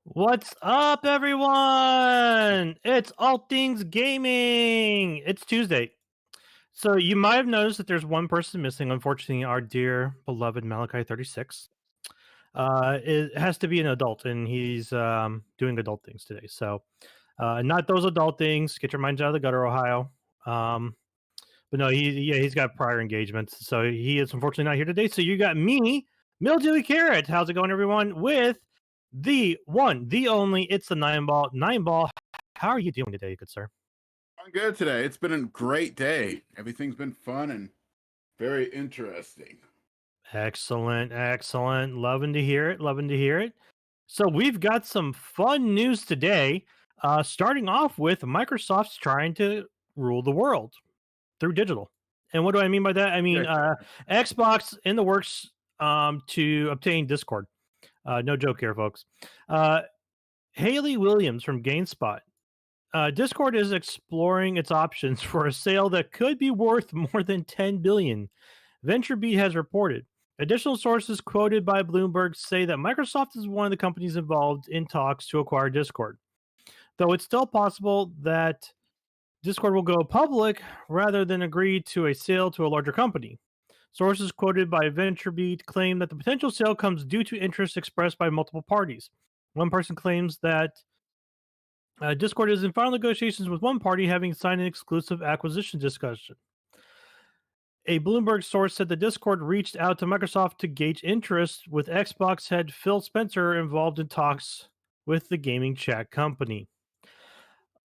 What's up, everyone? It's All Things Gaming. It's Tuesday. So you might have noticed that there's one person missing. Unfortunately, our dear beloved Malachi 36. It has to be an adult, and he's doing adult things today. So not those adult things. Get your minds out of the gutter, Ohio. Um, but no, he's got prior engagements, so he is unfortunately not here today. So you got me, Mildewy Carrot. How's it going, everyone? With the one, the only, it's the nine ball. Nine ball. How are you doing today, good sir? I'm good today. It's been a great day. Everything's been fun and very interesting. Excellent, excellent. Loving to hear it. Loving to hear it. So we've got some fun news today. Starting off with Microsoft's trying to rule the world through digital. And what do I mean by that? I mean Xbox in the works to obtain Discord. No joke here, folks. Haley Williams from GameSpot. Discord is exploring its options for a sale that could be worth more than $10 billion. VentureBeat has reported. Additional sources quoted by Bloomberg say that Microsoft is one of the companies involved in talks to acquire Discord, though it's still possible that Discord will go public rather than agree to a sale to a larger company. Sources quoted by VentureBeat claim that the potential sale comes due to interest expressed by multiple parties. One person claims that Discord is in final negotiations with one party having signed an exclusive acquisition discussion. A Bloomberg source said the Discord reached out to Microsoft to gauge interest, with Xbox head Phil Spencer involved in talks with the gaming chat company.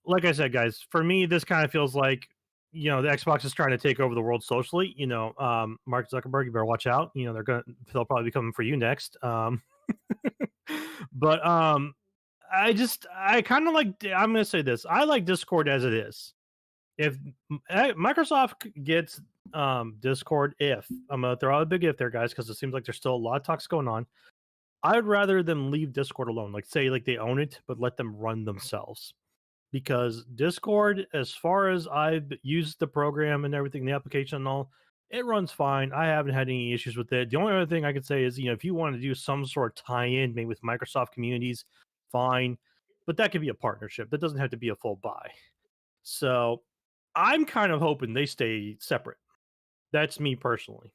Like I said, guys, for me, this kind of feels like, the Xbox is trying to take over the world socially. Mark Zuckerberg, you better watch out. They'll probably be coming for you next. But I kind of like, I'm going to say this. I like Discord as it is. If Microsoft gets Discord, I'm going to throw out a big if there, guys, because it seems like there's still a lot of talks going on. I'd rather them leave Discord alone. Like, say, like they own it, but let them run themselves. Because Discord, as far as I've used the program and everything, the application and all, it runs fine. I haven't had any issues with it. The only other thing I could say is, if you want to do some sort of tie-in, maybe with Microsoft communities, fine. But that could be a partnership. That doesn't have to be a full buy. So I'm kind of hoping they stay separate. That's me personally.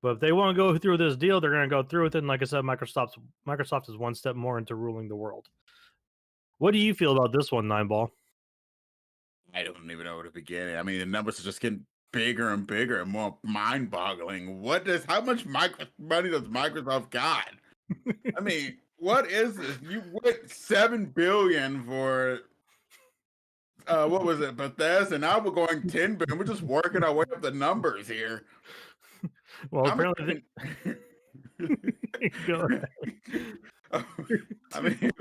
But if they want to go through this deal, they're going to go through with it. And like I said, Microsoft is one step more into ruling the world. What do you feel about this one, Nineball? I don't even know where to begin. I mean, the numbers are just getting bigger and bigger and more mind-boggling. How much money does Microsoft got? I mean, what is this? You went $7 billion for what was it, Bethesda? Now we're going $10 billion. We're just working our way up the numbers here. Well, apparently, go ahead. I mean,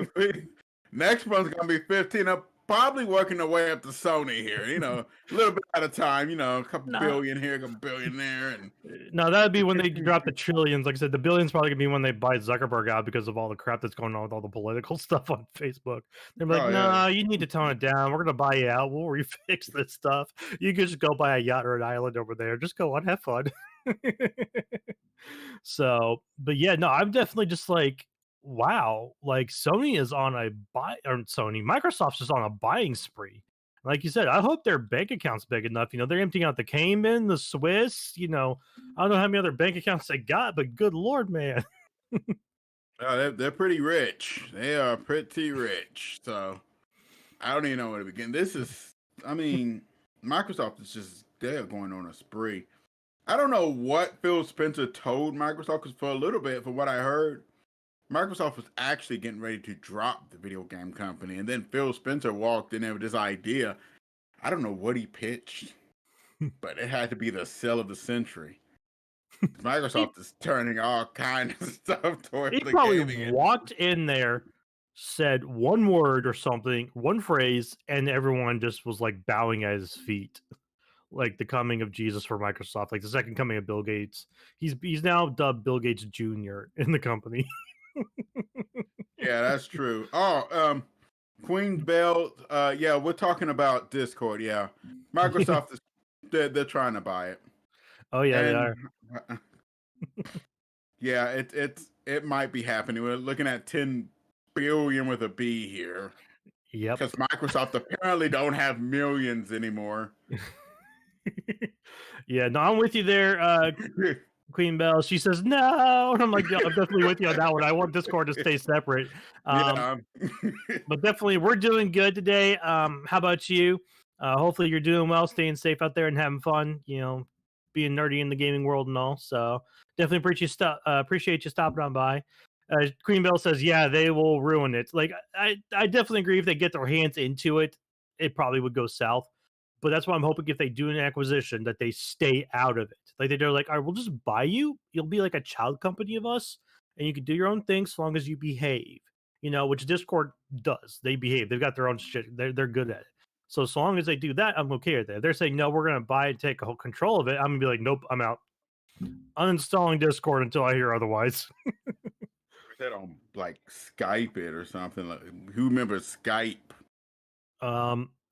next month's gonna be 15. I'm probably working our way up to Sony here. A little bit at a time. A couple billion here, a couple billion there, and no, that'd be when they drop the trillions. Like I said, the billions probably gonna be when they buy Zuckerberg out because of all the crap that's going on with all the political stuff on Facebook. They're like, no, you need to tone it down. We're gonna buy you out. We'll refix this stuff. You can just go buy a yacht or an island over there. Just go on, have fun. So, but yeah, no, I'm definitely just like, wow, like Sony is on a Microsoft's just on a buying spree. Like you said, I hope their bank account's big enough. They're emptying out the Cayman, the Swiss. I don't know how many other bank accounts they got, but good Lord, man. They're pretty rich. They are pretty rich. So I don't even know where to begin. Microsoft is just, they're going on a spree. I don't know what Phil Spencer told Microsoft, because for a little bit, from what I heard, Microsoft was actually getting ready to drop the video game company. And then Phil Spencer walked in there with this idea. I don't know what he pitched, but it had to be the sell of the century. Microsoft is turning all kinds of stuff towards the gaming. He probably walked in there, said one word or something, one phrase, and everyone just was like bowing at his feet. Like the coming of Jesus for Microsoft, like the second coming of Bill Gates. He's now dubbed Bill Gates Jr. in the company. Yeah, that's true. Oh, Queen's Bell. Yeah, we're talking about Discord. Yeah, Microsoft is they're trying to buy it. Oh yeah, they are. Yeah, it might be happening. We're looking at 10 billion with a B here. Yep. Because Microsoft apparently don't have millions anymore. Yeah, no, I'm with you there, Queen Bell. She says no, and I'm like, yeah, I'm definitely with you on that one. I want Discord to stay separate. Yeah. But definitely, we're doing good today. How about you? Hopefully, you're doing well, staying safe out there, and having fun. You know, being nerdy in the gaming world and all. So definitely appreciate you stopping on by. Queen Bell says, "Yeah, they will ruin it." Like I definitely agree. If they get their hands into it, it probably would go south. But that's why I'm hoping if they do an acquisition that they stay out of it. Like they're like, all right, we'll just buy you. You'll be like a child company of us, and you can do your own thing so long as you behave. You know, which Discord does. They behave. They've got their own shit. They're good at it. So long as they do that, I'm okay with it. If they're saying no, we're gonna buy and take whole control of it, I'm gonna be like, nope, I'm out. Uninstalling Discord until I hear otherwise. That on like Skype it or something. Like, who remembers Skype?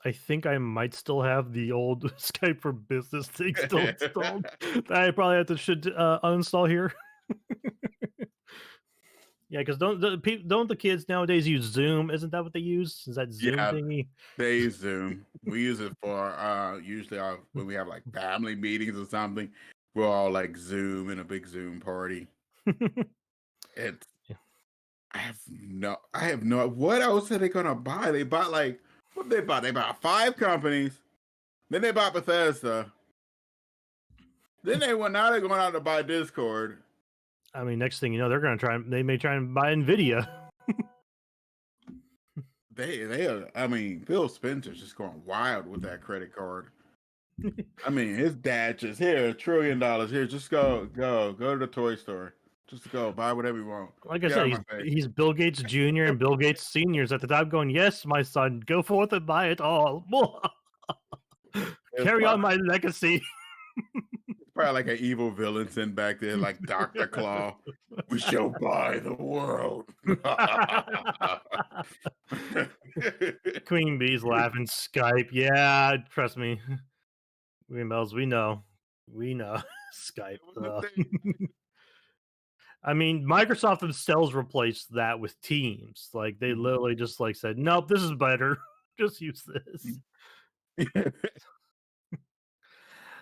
I think I might still have the old Skype for Business thing still installed. I probably have to uninstall here. Yeah, because don't the kids nowadays use Zoom? Isn't that what they use? Is that Zoom thingy? They use Zoom. We use it for usually when we have like family meetings or something. We're all like Zoom in a big Zoom party. It's Yeah. I have no what else are they gonna buy? They bought like what they bought? They bought 5 companies. Then they bought Bethesda. Then now they're going out to buy Discord. I mean, next thing you know, they may try and buy Nvidia. They are. I mean, Phil Spencer's just going wild with that credit card. I mean, his dad just here $1 trillion. Here, just go to the toy store. Just go buy whatever you want. Like I said, he's Bill Gates Jr. and Bill Gates Senior's at the top going, yes, my son, go forth and buy it all. Carry on my legacy. It's probably like an evil villain sitting back there, like Dr. Claw. We shall buy the world. Queen Bee's laughing. Skype. Yeah, trust me. Bells, we know. Skype. I mean, Microsoft themselves replaced that with Teams. Like they literally just like said, "Nope, this is better. Just use this."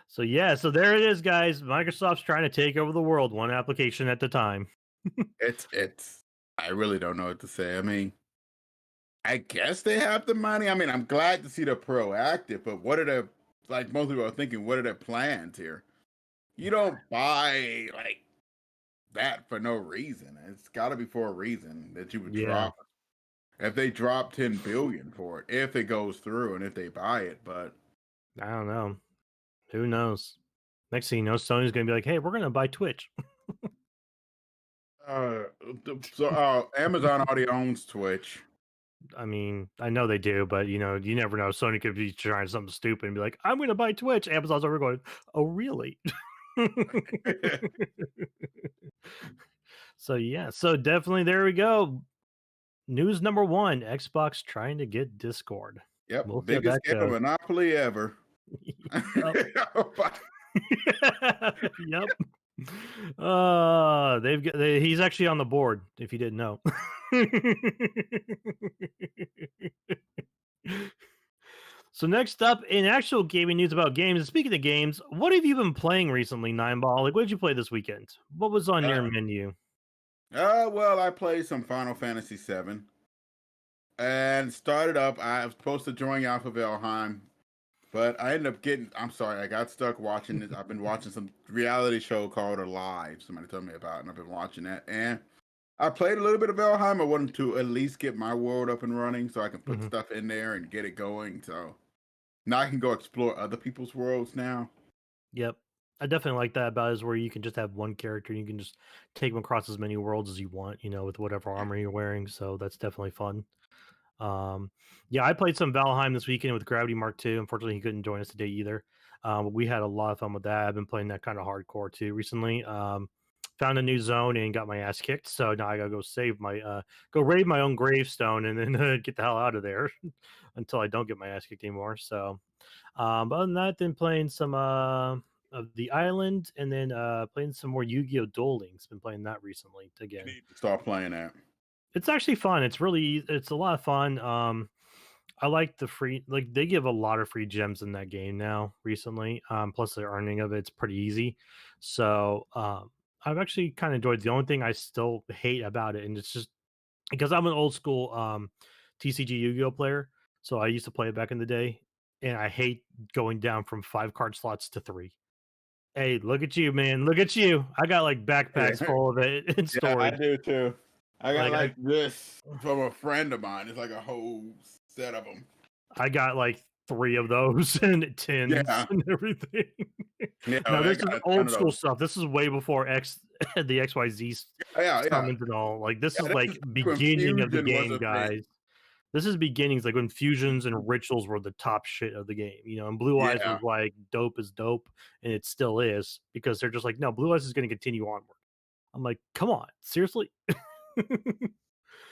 So yeah, so there it is, guys. Microsoft's trying to take over the world, one application at a time. It's. I really don't know what to say. I mean, I guess they have the money. I mean, I'm glad to see they're proactive, but what are their like most people are thinking? What are their plans here? You don't buy like that for no reason. It's got to be for a reason that you would drop. If they drop 10 billion for it, if it goes through and if they buy it, but I don't know. Who knows? Next thing you know, Sony's gonna be like, "Hey, we're gonna buy Twitch." Amazon already owns Twitch. I mean, I know they do, but you know, you never know. Sony could be trying something stupid and be like, "I'm gonna buy Twitch." Amazon's over going, "Oh, really?" So yeah, so definitely there we go. News number 1: Xbox trying to get Discord. Yep, we'll biggest game of Monopoly ever. Yep. He's actually on the board. If you didn't know. So next up, in actual gaming news about games. Speaking of games, what have you been playing recently, Nineball? Like, what did you play this weekend? What was on your menu? Well, I played some Final Fantasy VII and started up. I was supposed to join Alpha of Valheim, but I ended up getting. I'm sorry, I got stuck watching this. I've been watching some reality show called Alive. Somebody told me about, and I've been watching that. And I played a little bit of Valheim. I wanted to at least get my world up and running so I can put stuff in there and get it going. So now I can go explore other people's worlds now. Yep. I definitely like that about it, is where you can just have one character and you can just take them across as many worlds as you want, you know, with whatever armor you're wearing. So that's definitely fun. Yeah, I played some Valheim this weekend with Gravity Mark II. Unfortunately, he couldn't join us today either. But we had a lot of fun with that. I've been playing that kind of hardcore too recently. Found a new zone and got my ass kicked. So now I gotta go save my go raid my own gravestone and then get the hell out of there until I don't get my ass kicked anymore. So but other than that, then playing some of the island, and then playing some more Yu-Gi-Oh! Duel Links. Been playing that recently You again. need to start playing that. It's actually fun. It's a lot of fun. I like the free, like they give a lot of free gems in that game now recently. Plus the earning of it's pretty easy. So I've actually kind of enjoyed. The only thing I still hate about it, and it's just because I'm an old school TCG Yu-Gi-Oh player, so I used to play it back in the day, and I hate going down from 5 card slots to 3. Hey, look at you, man! Look at you! I got like backpacks Yeah, full of it in yeah, I storage. do too. I got Like like this from a friend of mine. It's like a whole set of them. I got like 3 of those and tins Yeah, and everything. yeah, Now I this is got a ton old of school those. stuff. This is way before X the XYZ Yeah, yeah, summons and all. Like this yeah. is This like is when beginning of the fusion was game, a thing. guys. This is beginnings, like when fusions and rituals were the top shit of the game, and Blue Eyes was Yeah, like dope as dope, and it still is because they're just like, no, Blue Eyes is going to continue onward. I'm like, come on, seriously? But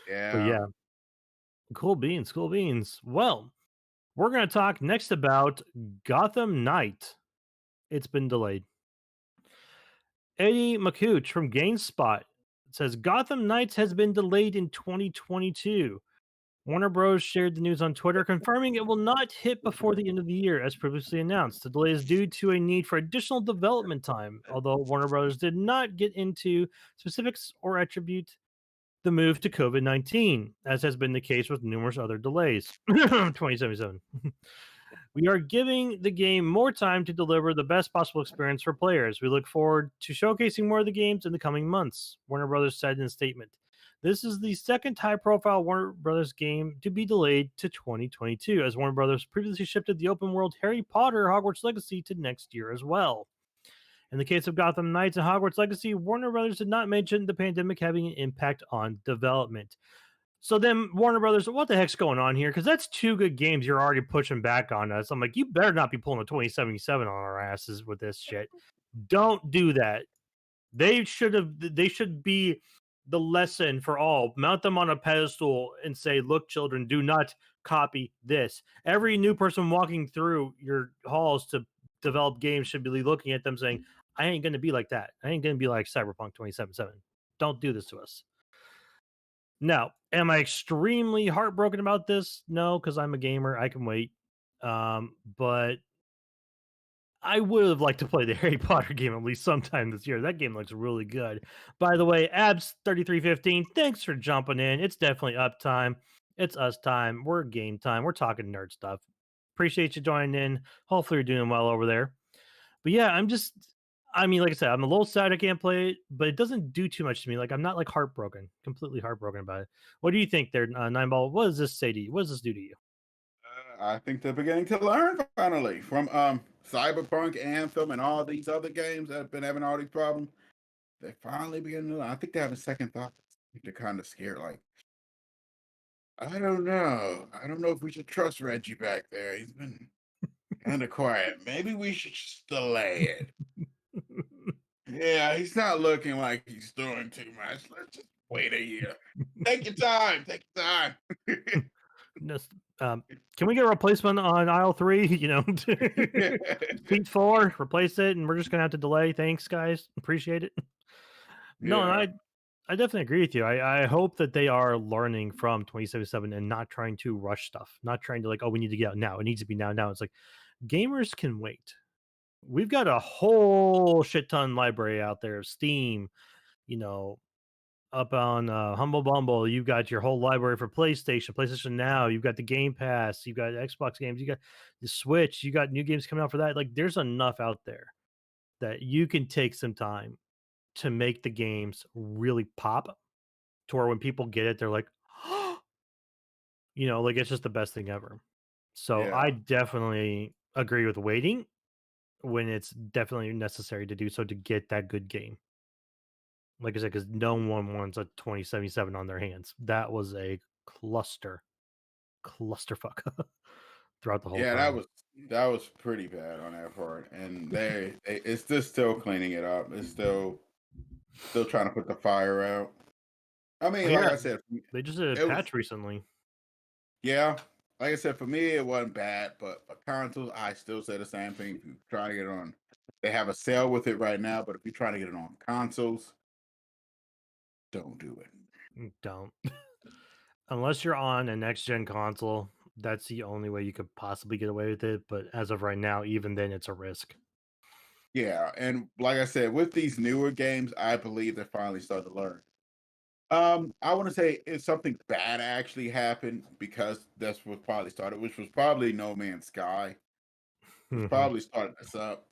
yeah. yeah, cool beans, cool beans. Well, we're going to talk next about Gotham Knight. It's been delayed. Eddie McCooch from GameSpot says Gotham Knights has been delayed in 2022. Warner Bros. Shared the news on Twitter, confirming it will not hit before the end of the year, as previously announced. The delay is due to a need for additional development time, although Warner Bros. Did not get into specifics or attribute the move to COVID 19, as has been the case with numerous other delays. 2077. We are giving the game more time to deliver the best possible experience for players. We look forward to showcasing more of the games in the coming months, Warner Brothers said in a statement. This is the second high profile Warner Brothers game to be delayed to 2022, as Warner Brothers previously shifted the open world Harry Potter Hogwarts Legacy to next year as well. In the case of Gotham Knights and Hogwarts Legacy, Warner Brothers did not mention the pandemic having an impact on development. So then Warner Brothers, what the heck's going on here? Because that's 2 good games you're already pushing back on us. I'm like, you better not be pulling a 2077 on our asses with this shit. Don't do that. They should be the lesson for all. Mount them on a pedestal and say, look, children, do not copy this. Every new person walking through your halls to develop games should be looking at them saying, I ain't gonna be like that. I ain't gonna be like Cyberpunk 2077. Don't do this to us. Now, am I extremely heartbroken about this? No, because I'm a gamer. I can wait. But I would have liked to play the Harry Potter game at least sometime this year. That game looks really good. By the way, Abs3315, thanks for jumping in. It's definitely up time. It's us time. We're game time. We're talking nerd stuff. Appreciate you joining in. Hopefully, you're doing well over there. But yeah, I mean, like I said, I'm a little sad I can't play it, but it doesn't do too much to me. Like, I'm not like completely heartbroken about it. What do you think there, Nine Ball? What does this say to you? What does this do to you? I think they're beginning to learn finally from Cyberpunk, Anthem, and all these other games that have been having all these problems. They finally beginning to learn. I think they have a second thought. They're kind of scared. Like, I don't know. I don't know if we should trust Reggie back there. He's been kind of quiet. Maybe we should just delay it. Yeah, he's not looking like he's doing too much. Let's just wait a year. Take your time. Take your time. Just, can we get a replacement on aisle 3? Seat 4, replace it, and we're just gonna have to delay. Thanks, guys. Appreciate it. No, and Yeah. I definitely agree with you. I hope that they are learning from 2077 and not trying to rush stuff, not trying to like, oh, we need to get out now. It needs to be now. Now it's like gamers can wait. We've got a whole shit ton library out there of Steam, you know, up on Humble Bumble. You've got your whole library for PlayStation Now. You've got the Game Pass. You've got Xbox games. You got the Switch. You got new games coming out for that. Like, there's enough out there that you can take some time to make the games really pop to where when people get it, they're like, like it's just the best thing ever. So I Yeah. definitely agree with waiting when it's definitely necessary to do so to get that good game. Like I said, because no one wants a 2077 on their hands. That was a clusterfuck throughout the whole Yeah, time. that was pretty bad on that part. And it's just still cleaning it up. It's still trying to put the fire out. I Oh mean, like yeah, I said, they just did a it was patch recently. yeah. like I said, for me it wasn't bad, but for consoles, I still say the same thing. If you try to get it on, they have a sale with it right now. But if you're trying to get it on consoles, don't do it. Don't. Unless you're on a next gen console, that's the only way you could possibly get away with it. But as of right now, even then, it's a risk. Yeah, and like I said, with these newer games, I believe they're finally starting to learn. I want to say if something bad actually happened because that's what probably started, which was probably No Man's Sky. Was Mhm. probably starting this up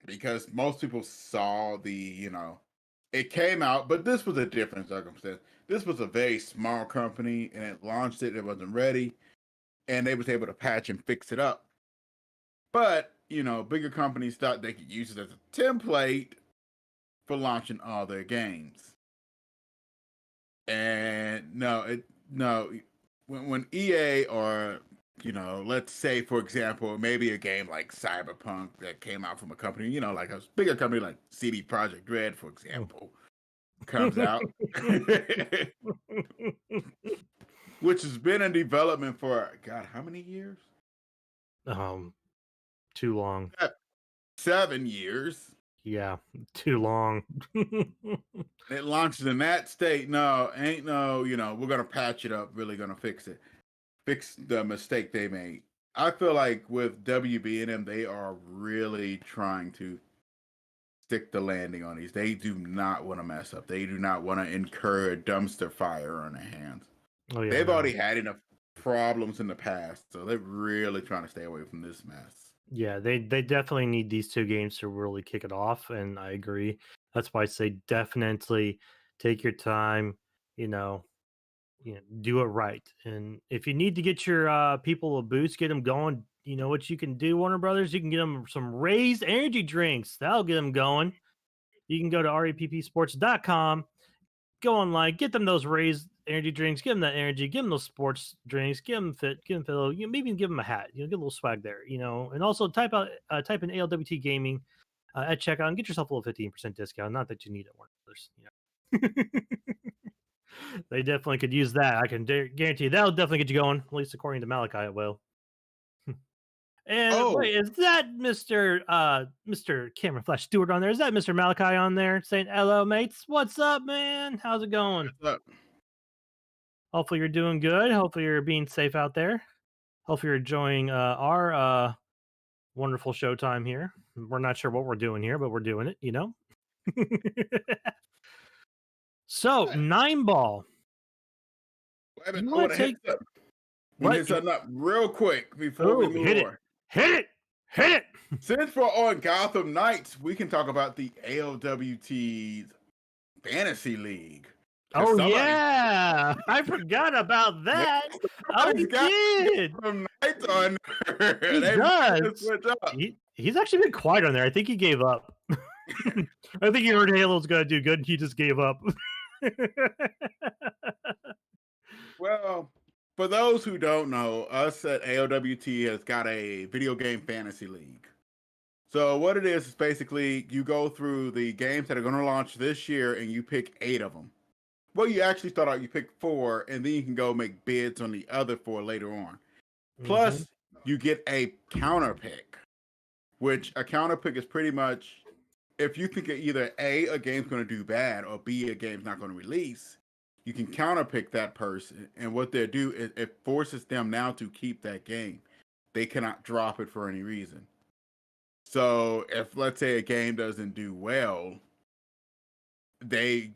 because most people saw it came out, but this was a different circumstance. This was a very small company and it launched it wasn't ready, and they was able to patch and fix it up. But bigger companies thought they could use it as a template for launching all their games. And no, when EA or let's say for example, maybe a game like Cyberpunk that came out from a company, like a bigger company like CD Projekt Red, for example, comes out, which has been in development for God, how many years? um, too long. 7 years. Yeah, too long. It launches in that state. No, ain't no, we're gonna patch it up, really gonna fix it. Fix the mistake they made. I feel like with WB and them, they are really trying to stick the landing on these. They do not want to mess up. They do not want to incur a dumpster fire on their hands. Oh yeah, They've no. already had enough problems in the past, so they're really trying to stay away from this mess. Yeah, they definitely need these two games to really kick it off, and I agree. That's why I say definitely take your time. You know, do it right. And if you need to get your people a boost, get them going. You know what you can do, Warner Brothers? You can get them some raised energy drinks. That'll get them going. You can go to reppsports.com, go online, get them those raised energy drinks, give them that energy, give them those sports drinks, give them fit, give them pillow, maybe even give them a hat, get a little swag there, and also type in ALWT Gaming at checkout and get yourself a little 15% discount. Not that you need it, Warner Brothers. They definitely could use that. I can guarantee you that'll definitely get you going. At least according to Malachi, it will. And Oh, wait, is that Mr. Cameron Flash Stewart on there? Is that Mr. Malachi on there saying hello, mates? What's up, man? How's it going? what's up? Hopefully you're doing good. Hopefully you're being safe out there. Hopefully you're enjoying our wonderful showtime here. We're not sure what we're doing here, but we're doing it. So Hey, 9 ball. wait a minute, You I want want to to hit take something. I want to what? hit something up real quick before we Oh, move hit it, on. hit it, hit it. Since we're on Gotham Knights, we can talk about the ALWT Fantasy League. Because Oh yeah, I forgot about that. Oh, somebody's he got did. Gotham Knights on there. He They might does. just switch up. He's actually been quiet on there. I think he gave up. I think he heard Halo's gonna do good, and he just gave up. Well, for those who don't know, us at ALWT has got a video game fantasy league. So what it is basically you go through the games that are going to launch this year and you pick 8 of them. Well, you actually start out, you pick 4, and then you can go make bids on the other 4 later on. Mhm. Plus, you get a counter pick, which a counter pick is pretty much if you think either a game's going to do bad or B, a game's not going to release, you can counterpick that person, and what they do is it forces them now to keep that game. They cannot drop it for any reason. So if let's say a game doesn't do well, they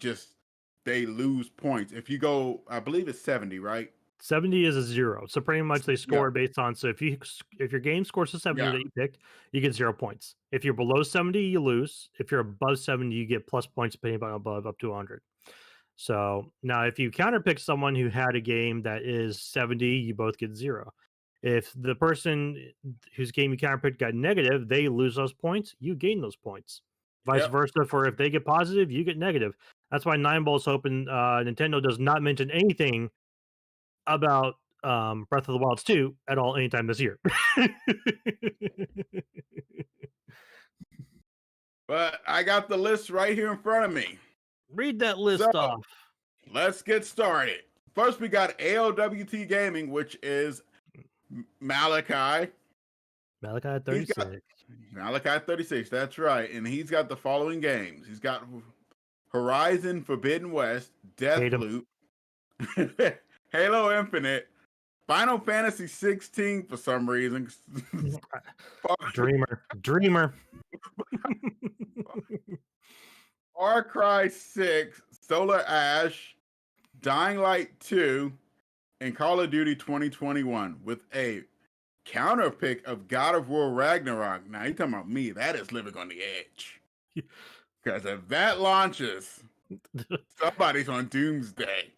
lose points. If you go, I believe it's 70, right? 70 is a 0. So pretty much they Yeah, score based on, so if your game scores to 70 yeah, that you picked, you get 0 points. If you're below 70, you lose. If you're above 70, you get plus points depending on above up to 100. So now if you counterpick someone who had a game that is 70, you both get 0. If the person whose game you counterpicked got negative, they lose those points, you gain those points. Vice yep. versa, for if they get positive, you get negative. That's why 9ball's hoping Nintendo does not mention anything about Breath of the Wilds 2 at all anytime this year. But I got the list right here in front of me. Read that So list off. let's get started. First, we got ALWT Gaming, which is Malachi. Malachi at He's got 36. Malachi 36. That's right. And he's got the following games. He's got Horizon Forbidden West, Hate him. Deathloop, Halo Infinite, Final Fantasy 16 for some reason. Dreamer. Far Cry 6, Solar Ash, Dying Light 2, and Call of Duty 2021 with a counter pick of God of War Ragnarok. Now, you're talking about me. That is living on the edge. Because if that launches, somebody's on doomsday.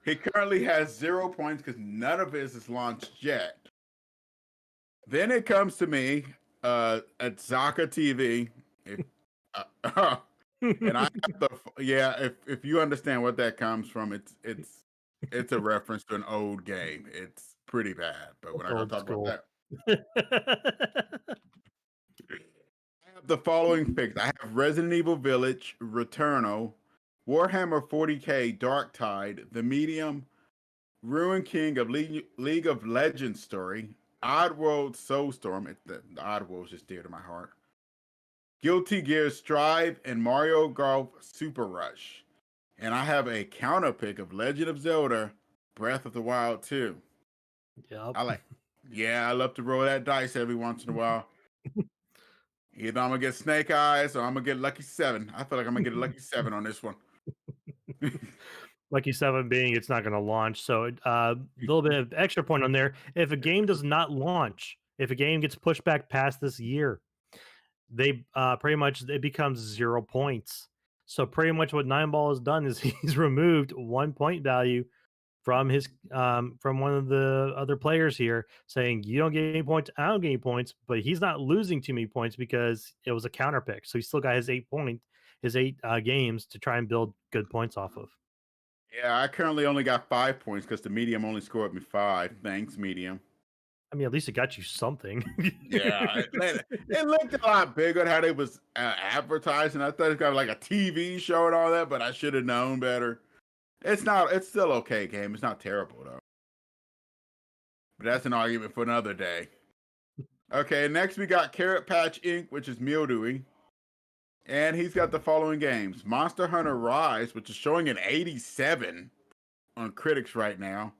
He currently has 0 points because none of his is launched yet. Then it comes to me at Zaka TV. And I have to, if you understand what that comes from, it's a reference to an old game. It's pretty bad, but we're not going to talk about that. I have the following picks. I have Resident Evil Village, Returnal, Warhammer 40K Darktide, The Medium, Ruin King of League of Legends story, Oddworld Soulstorm. The Oddworld is just dear to my heart. Guilty Gear Strive and Mario Golf Super Rush. And I have a counter pick of Legend of Zelda Breath of the Wild 2. Yep. I love to roll that dice every once in a while. Either I'm going to get Snake Eyes or I'm going to get Lucky 7. I feel like I'm going to get a Lucky 7 on this one. Lucky 7 being it's not going to launch. So a little bit of extra point on there. If a game does not launch, if a game gets pushed back past this year, they pretty much it becomes 0 points. So pretty much what Nineball has done is he's removed 1 point value from his from one of the other players here, saying you don't get any points, I don't get any points, but he's not losing too many points because it was a counter pick. So he still got his 8 games to try and build good points off of. Yeah, I currently only got 5 points because the Medium only scored me 5. Thanks, Medium. I mean, at least it got you something. Yeah, it looked a lot bigger than how they was advertising. I thought it got like a TV show and all that, but I should have known better. It's still okay game. It's not terrible though. But that's an argument for another day. Okay, next we got Carrot Patch Inc., which is mildewy. And he's got the following games. Monster Hunter Rise, which is showing an 87 on critics right now.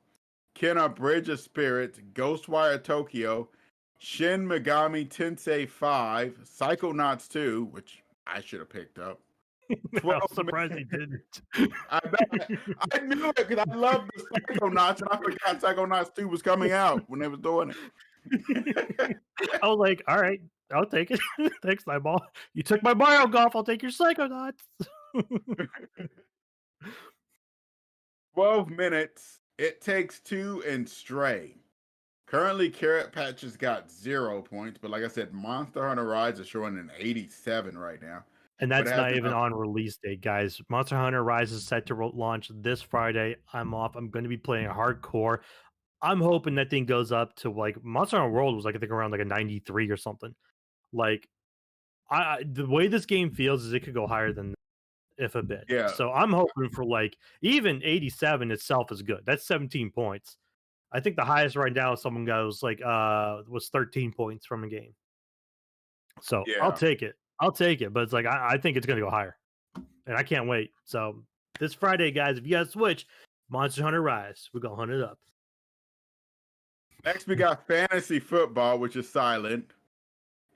Kenna Bridge of Spirits, Ghostwire Tokyo, Shin Megami Tensei 5, Psychonauts 2, which I should have picked up. I'm surprised he didn't. I knew it because I love the Psychonauts, and I forgot Psychonauts 2 was coming out when they was doing it. I was like, all right, I'll take it. Thanks, Eyeball. You took my Mario Golf, I'll take your Psychonauts. 12 minutes. It Takes Two and Stray. Currently, Carrot Patch has got 0 points, but like I said, Monster Hunter Rise is showing an 87 right now. And that's not even on release date, guys. Monster Hunter Rise is set to launch this Friday. I'm off. I'm going to be playing hardcore. I'm hoping that thing goes up to like Monster Hunter World was like I think around like a 93 or something. Like the way this game feels is it could go higher than if a bit. Yeah. So I'm hoping for like even 87 itself is good. That's 17 points. I think the highest right now someone goes like was 13 points from a game. So yeah. I'll take it. But it's like I think it's gonna go higher. And I can't wait. So this Friday, guys, if you guys Switch, Monster Hunter Rise, we're gonna hunt it up. Next we got Fantasy Football, which is silent.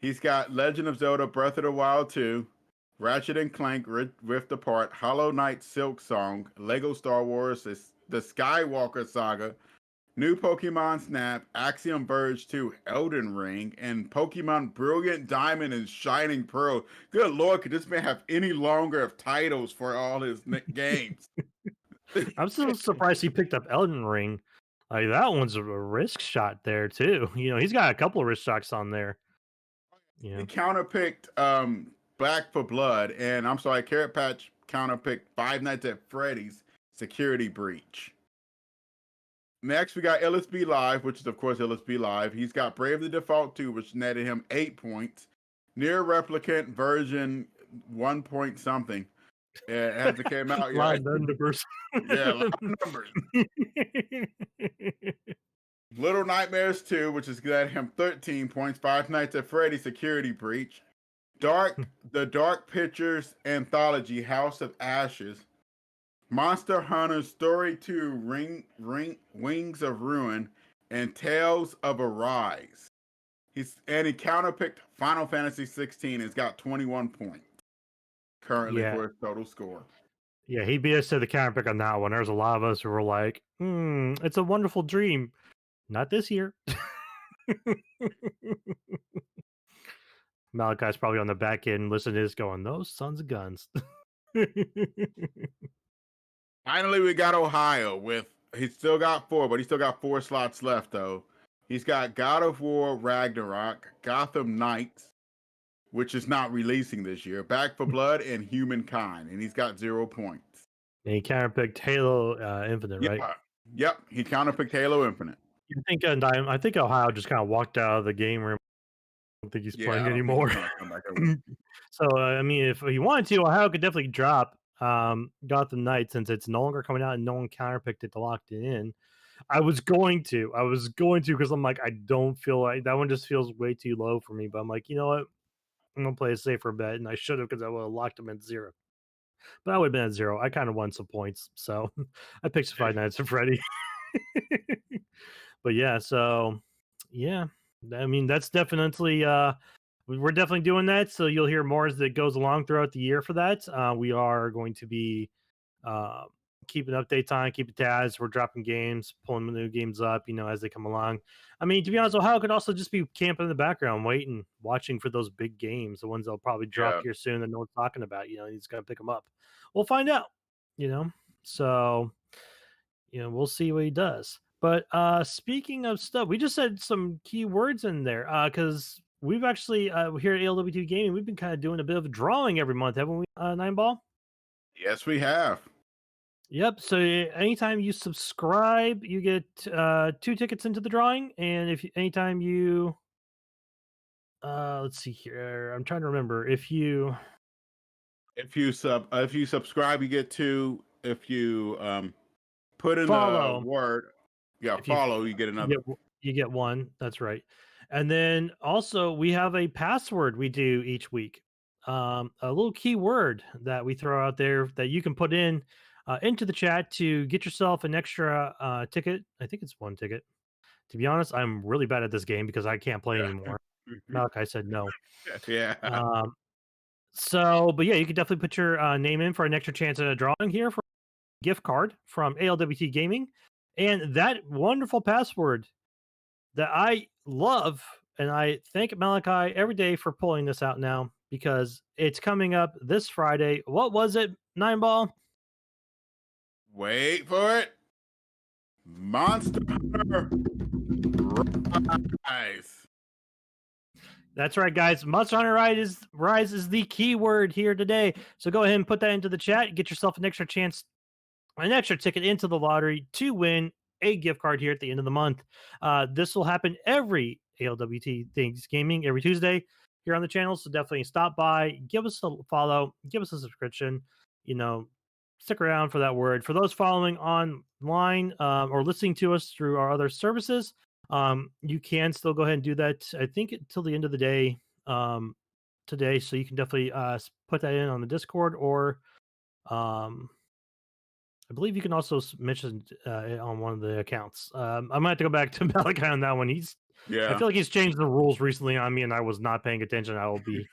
He's got Legend of Zelda Breath of the Wild 2, Ratchet and Clank Rift Apart, Hollow Knight Silk Song, Lego Star Wars, the Skywalker Saga, New Pokemon Snap, Axiom Verge 2, Elden Ring, and Pokemon Brilliant Diamond and Shining Pearl. Good Lord, could this man have any longer of titles for all his games? I'm still surprised he picked up Elden Ring. Like that one's a risk shot there too. You know, he's got a couple of risk shots on there. Yeah. He counterpicked Back for Blood, and I'm sorry, Carrot Patch counterpicked Five Nights at Freddy's Security Breach. Next, we got LSB Live, which is, of course, LSB Live. He's got Bravely Default 2, which netted him 8 points. Near Replicant version 1 point something. As it came out. Line numbers. Yeah, line numbers. Little Nightmares 2, which is got him 13 points. Five Nights at Freddy's Security Breach. The Dark Pictures Anthology House of Ashes. Monster Hunter Story 2 Wings of Ruin, and Tales of Arise. He counterpicked Final Fantasy 16 and has got 21 points currently for his total score. Yeah, he beat us to the counter pick on that one. There's a lot of us who were like, it's a wonderful dream. Not this year. Malachi's probably on the back end listening to this going, those sons of guns. Finally, we got Ohio he's still got 4, but he's still got 4 slots left, though. He's got God of War Ragnarok, Gotham Knights, which is not releasing this year, Back for Blood, and Humankind, and he's got 0 points. And he counterpicked Halo Infinite, right? Yep, he counterpicked Halo Infinite. I think Ohio just kind of walked out of the game room. I don't think he's playing anymore. So, I mean, if he wanted to, Ohio could definitely drop Gotham Knights since it's no longer coming out and no one counterpicked it to lock it in. I was going to because I'm like, I don't feel like that one just feels way too low for me. But I'm like, you know what? I'm gonna play a safer bet, and I should have because I would have locked him at 0. But I would have been at 0. I kind of won some points, so I picked Five Nights at Freddy. But yeah, so yeah, I mean that's definitely we're definitely doing that. So you'll hear more as it goes along throughout the year for that. We are going to be keeping updates on, keeping tabs. We're dropping games, pulling the new games up, as they come along. I mean, to be honest, Ohio could also just be camping in the background, waiting, watching for those big games, the ones that'll probably drop here soon that no one's talking about. He's got to pick them up. We'll find out, So, we'll see what he does. But speaking of stuff, we just said some key words in there because we've actually, here at ALWT Gaming, we've been kind of doing a bit of a drawing every month, haven't we, Nine Ball? Yes, we have. Yep. So anytime you subscribe, you get 2 tickets into the drawing, and anytime you, let's see here, I'm trying to remember if you subscribe, you get 2. If you put in follow the word, follow, you get another. You get 1. That's right. And then also we have a password we do each week, a little keyword that we throw out there that you can put into the chat to get yourself an extra ticket. I think it's 1 ticket. To be honest, I'm really bad at this game because I can't play anymore. Malachi said no. Yeah. But yeah, you can definitely put your name in for an extra chance at a drawing here for a gift card from ALWT Gaming. And that wonderful password that I love, and I thank Malachi every day for pulling this out now because it's coming up this Friday. What was it, Nine Ball? Wait for it. Monster Hunter Rise. That's right, guys. Monster Hunter Rise is the key word here today. So go ahead and put that into the chat. Get yourself an extra ticket into the lottery to win a gift card here at the end of the month. This will happen every ALWT Things Gaming every Tuesday here on the channel. So definitely stop by, give us a follow, give us a subscription. Stick around for that word. For those following online or listening to us through our other services, you can still go ahead and do that. I think until the end of the day today, so you can definitely put that in on the Discord, or I believe you can also mention it on one of the accounts. I might have to go back to Malachi on that one. I feel like he's changed the rules recently on me, and I was not paying attention. I will be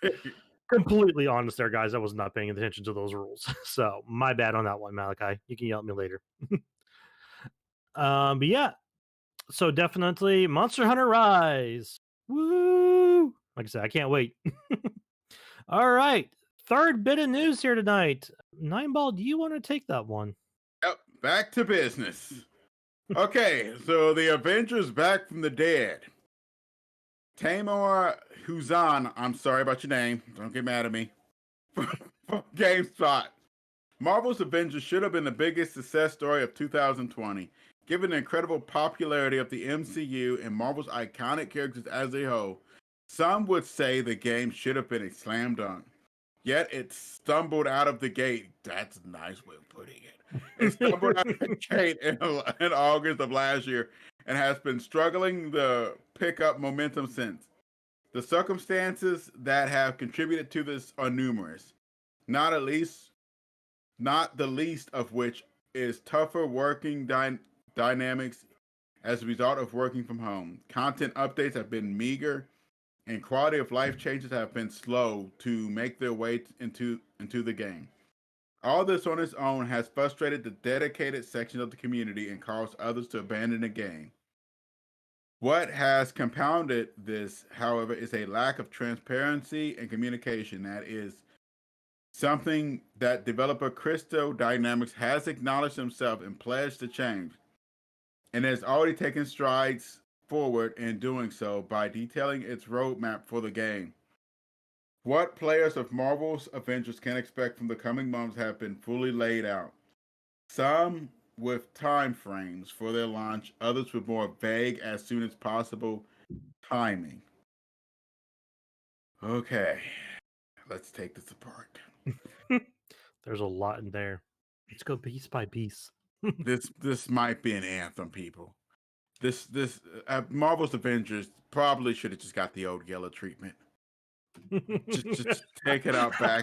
completely honest there, guys. I was not paying attention to those rules. So my bad on that one, Malachi. You can yell at me later. But yeah. So definitely Monster Hunter Rise. Woo! Like I said, I can't wait. All right. Third bit of news here tonight. Nine Ball, do you want to take that one? Yep. Back to business. Okay, so the Avengers back from the dead. Tamar Huzan, I'm sorry about your name. Don't get mad at me. From GameSpot. Marvel's Avengers should have been the biggest success story of 2020. Given the incredible popularity of the MCU and Marvel's iconic characters as a whole, some would say the game should have been a slam dunk. Yet it stumbled out of the gate. That's a nice way of putting it. It stumbled out of the gate in August of last year and has been struggling to pick up momentum since. The circumstances that have contributed to this are numerous, not at least not the least of which is tougher working dynamics as a result of working from home. Content updates have been meager, and quality of life changes have been slow to make their way into the game. All this on its own has frustrated the dedicated section of the community and caused others to abandon the game. What has compounded this, however, is a lack of transparency and communication that is something that developer Crystal Dynamics has acknowledged himself and pledged to change, and has already taken strides forward in doing so by detailing its roadmap for the game. What players of Marvel's Avengers can expect from the coming months have been fully laid out. Some with time frames for their launch, others with more vague as soon as possible timing. Okay, let's take this apart. There's a lot in there. Let's go piece by piece. This might be an anthem, people. This Marvel's Avengers probably should have just got the old yellow treatment. Just take it out back.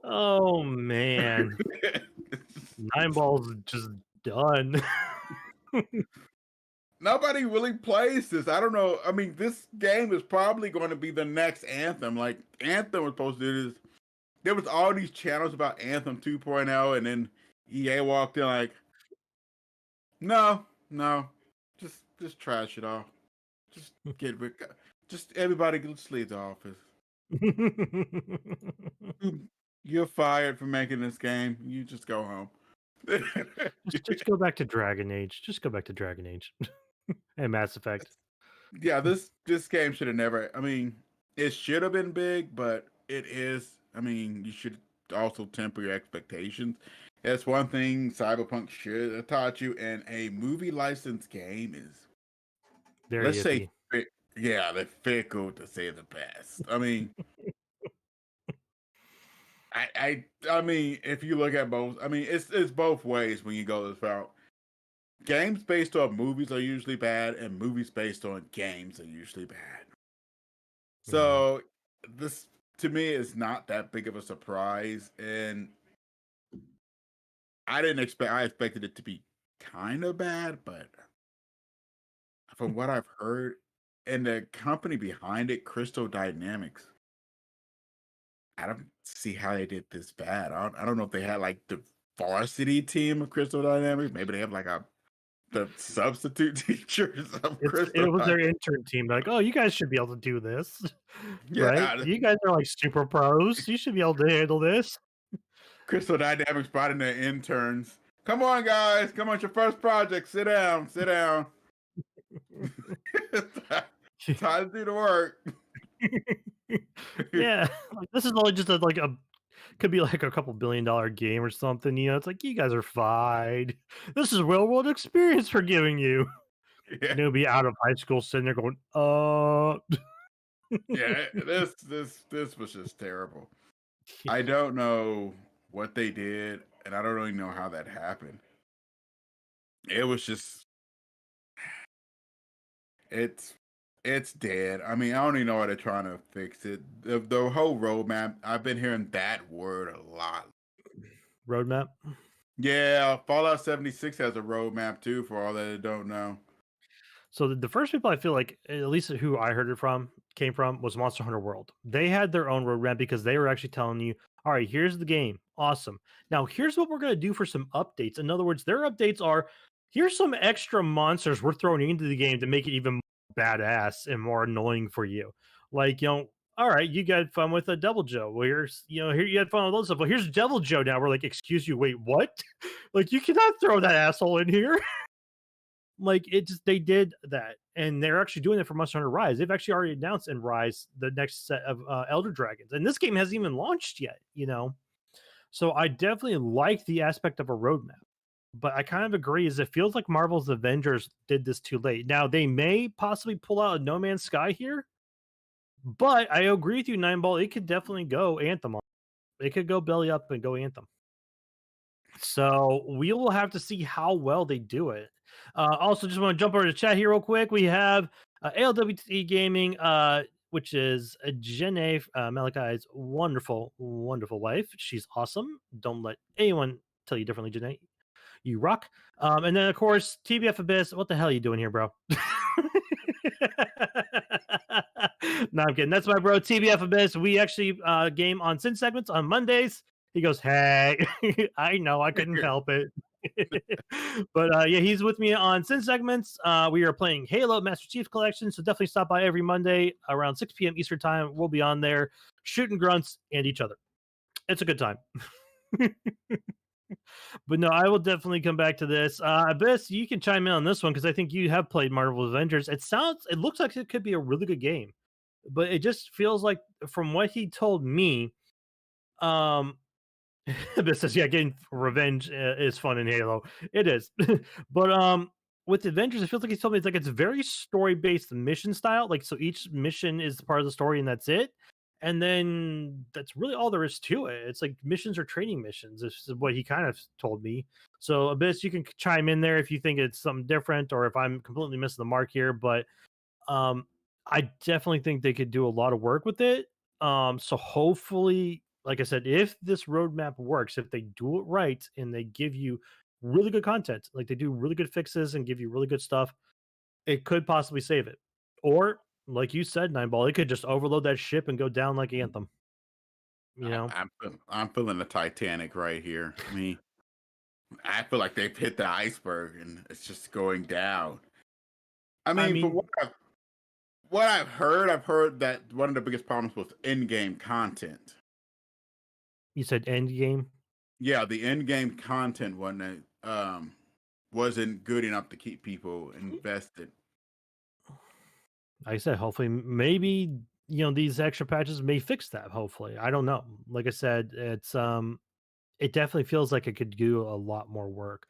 Oh man, Nine Ball's just done. Nobody really plays this. I don't know. I mean, this game is probably going to be the next Anthem. Like Anthem was supposed to do this. There was all these channels about Anthem 2.0, and then EA walked in like, no, just trash it off. Just get rid. Just everybody, let's leave the office. You're fired for making this game. You just go home. just go back to Dragon Age. Just go back to Dragon Age and Mass Effect. Yeah, this game should have never. I mean, it should have been big, but it is. I mean, you should also temper your expectations. That's one thing Cyberpunk should have taught you. And a movie licensed game is, Very let's iffy. say, yeah, they're fickle to say the best. I mean. I mean, if you look at both, I mean, it's both ways when you go this route. Games based on movies are usually bad, and movies based on games are usually bad. So this, to me, is not that big of a surprise, and I expected it to be kind of bad, but from what I've heard, and the company behind it, Crystal Dynamics, I don't see how they did this bad. I don't know if they had like the varsity team of Crystal Dynamics. Maybe they have like the substitute teachers of Crystal. It was their intern team. Like, oh, you guys should be able to do this, Yeah, right? You guys are like super pros. You should be able to handle this. Crystal Dynamics brought in their interns. Come on, guys. Come on, your first project. Sit down. Sit down. Time to do the work. Yeah, like, this is only just could be like a couple $1 billion game or something. You know, it's like you guys are fine. This is real world experience we're giving you. Yeah. And it'll be out of high school sitting there going, Yeah, this was just terrible. I don't know what they did, and I don't really know how that happened. It was just it's dead. I mean, I don't even know how they're trying to fix it. The whole roadmap, I've been hearing that word a lot. Roadmap. Yeah, Fallout 76 has a roadmap too, for all that I don't know. So the first people I feel like, at least who I heard it from, came from, was Monster Hunter World. They had their own roadmap because they were actually telling you, all right, here's the game. Awesome. Now here's what we're going to do for some updates. In other words, their updates are, here's some extra monsters we're throwing into the game to make it even more badass and more annoying for you. Like, you know, all right, you got fun with a Devil Joe. Well, here's, you know, here you had fun with those stuff. Well, here's Devil Joe now. We're like, excuse you, wait, what? Like, you cannot throw that asshole in here. Like, it just, they did that, and they're actually doing it for Monster Hunter Rise. They've actually already announced in Rise the next set of Elder Dragons, and this game hasn't even launched yet, you know. So I definitely like the aspect of a roadmap, but I kind of agree, is it feels like Marvel's Avengers did this too late. Now they may possibly pull out a No Man's Sky here, but I agree with you, Nine Ball. It could definitely go Anthem. It could go belly up and go Anthem. So we will have to see how well they do it. Also, just want to jump over to chat here real quick. We have ALWT Gaming, which is Jenna Malachi's wonderful, wonderful wife. She's awesome. Don't let anyone tell you differently, Jenna. You rock. And then, of course, TBF Abyss. What the hell are you doing here, bro? No, I'm kidding. That's my bro, TBF Abyss. We actually game on Sin segments on Mondays. He goes, "Hey, I know, I couldn't help it." But yeah, he's with me on Sin segments. We are playing Halo Master Chief Collection, so definitely stop by every Monday around 6 p.m. Eastern Time. We'll be on there shooting grunts and each other. It's a good time. But no, I will definitely come back to this. Abyss, you can chime in on this one because I think you have played Marvel Avengers. It looks like it could be a really good game, but it just feels like, from what he told me, um, Abyss says, yeah, getting revenge is fun in Halo. It is, but with Avengers, it feels like he told me it's very story based mission style. Like, so each mission is part of the story, and that's it. And then that's really all there is to it. It's like missions or training missions. This is what he kind of told me. So Abyss, you can chime in there if you think it's something different or if I'm completely missing the mark here. But I definitely think they could do a lot of work with it. So hopefully, like I said, if this roadmap works, if they do it right and they give you really good content, like they do really good fixes and give you really good stuff, it could possibly save it. Or, like you said, Nine Ball, it could just overload that ship and go down like Anthem. You know, I'm feeling the Titanic right here. I feel like they've hit the iceberg and it's just going down. I I mean, for mean, what I've heard that one of the biggest problems was in-game content. you said end game. Yeah, the in-game content wasn't good enough to keep people invested. Like I said, hopefully, maybe these extra patches may fix that. Hopefully, I don't know. Like I said, it definitely feels like it could do a lot more work.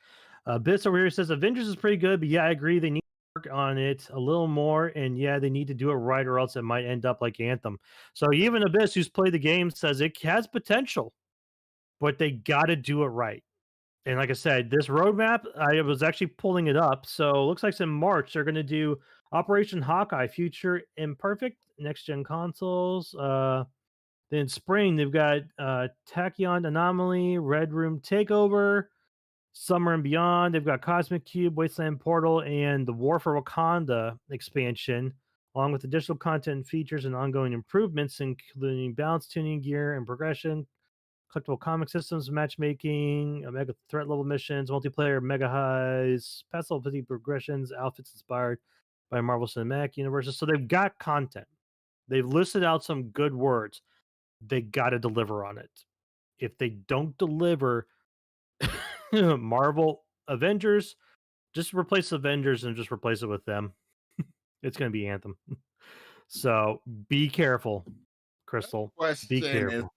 Bits over here says Avengers is pretty good, but yeah, I agree. They need to work on it a little more, and yeah, they need to do it right, or else it might end up like Anthem. So even Abyss, who's played the game, says it has potential, but they got to do it right. And like I said, this roadmap, I was actually pulling it up. So it looks like in March they're going to do Operation Hawkeye, Future Imperfect, next gen consoles. Then spring, they've got Tachyon Anomaly, Red Room Takeover, Summer and Beyond. They've got Cosmic Cube, Wasteland Portal, and the War for Wakanda expansion, along with additional content, features, and ongoing improvements, including balance tuning, gear, and progression, collectible comic systems, matchmaking, mega threat level missions, multiplayer, mega highs, past level 50 progressions, outfits inspired by Marvel Cinematic Universes. So they've got content. They've listed out some good words. They got to deliver on it. If they don't deliver, Marvel Avengers, just replace Avengers and just replace it with them. It's going to be Anthem. So be careful, Crystal. Be Question is, careful.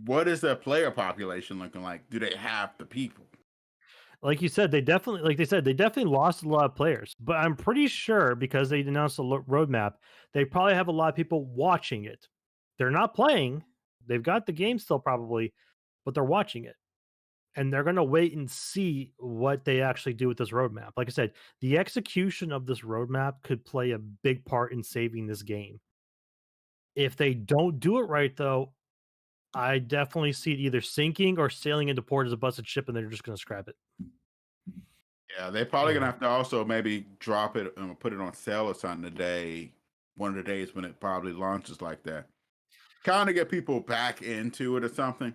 what is their player population looking like? Do they have the people? Like you said, they definitely lost a lot of players, but I'm pretty sure because they announced a roadmap, they probably have a lot of people watching it. They're not playing. They've got the game still probably, but they're watching it. And they're going to wait and see what they actually do with this roadmap. Like I said, the execution of this roadmap could play a big part in saving this game. If they don't do it right, though, I definitely see it either sinking or sailing into port as a busted ship, and they're just going to scrap it. Yeah, they're probably gonna Yeah. have to also maybe drop it and put it on sale or something today, one of the days when it probably launches like that. Kind of get people back into it or something.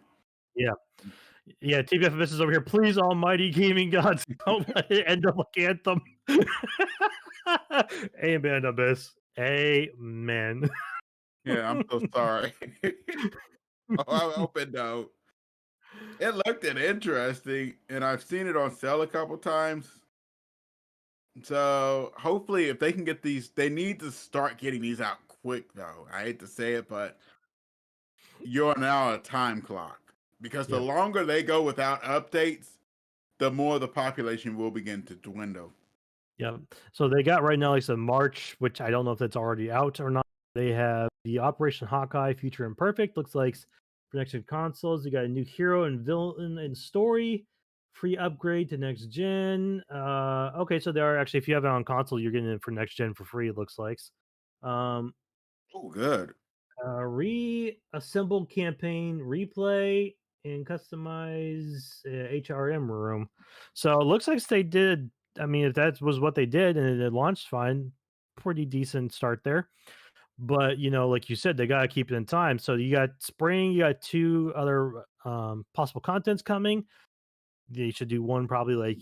Yeah. Yeah, TBFMS is over here. Please, almighty gaming gods, don't let it end up like Anthem. Amen, Abyss. Amen. Yeah, I'm so sorry. Oh, I open though. It looked interesting, and I've seen it on sale a couple times. So hopefully, if they can get these, they need to start getting these out quick. Though I hate to say it, but you're now on a time clock because the Yep. longer they go without updates, the more the population will begin to dwindle. Yep. So they got right now, like I said, March, which I don't know if that's already out or not. They have the Operation Hawkeye Future Imperfect. Looks like for next gen consoles, you got a new hero and villain and story. free upgrade to next gen. Okay, so there are actually, if you have it on console, you're getting it for next gen for free. It looks like. Um, Oh, good. Reassembled campaign replay and customize HRM room. So it looks like they did. I mean, if that was what they did and it launched fine, pretty decent start there. But like you said, they gotta keep it in time. So you got spring, you got two other possible contents coming. They should do one probably like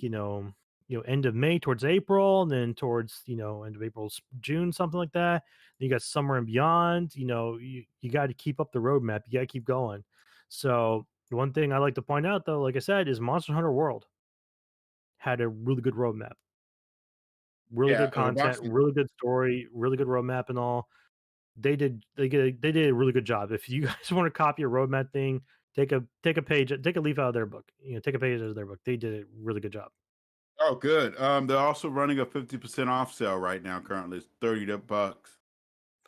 end of May towards April, and then towards end of April, June, something like that. Then you got summer and beyond. You got to keep up the roadmap. You got to keep going. So the one thing I like to point out, though, like I said, is Monster Hunter World had a really good roadmap, really Yeah, good content, really good story, really good roadmap, and all. They did a really good job. If you guys want to copy a roadmap thing, take a leaf out of their book. Take a page out of their book. They did a really good job. oh, good. They're also running a 50% off sale right now. Currently, it's $30.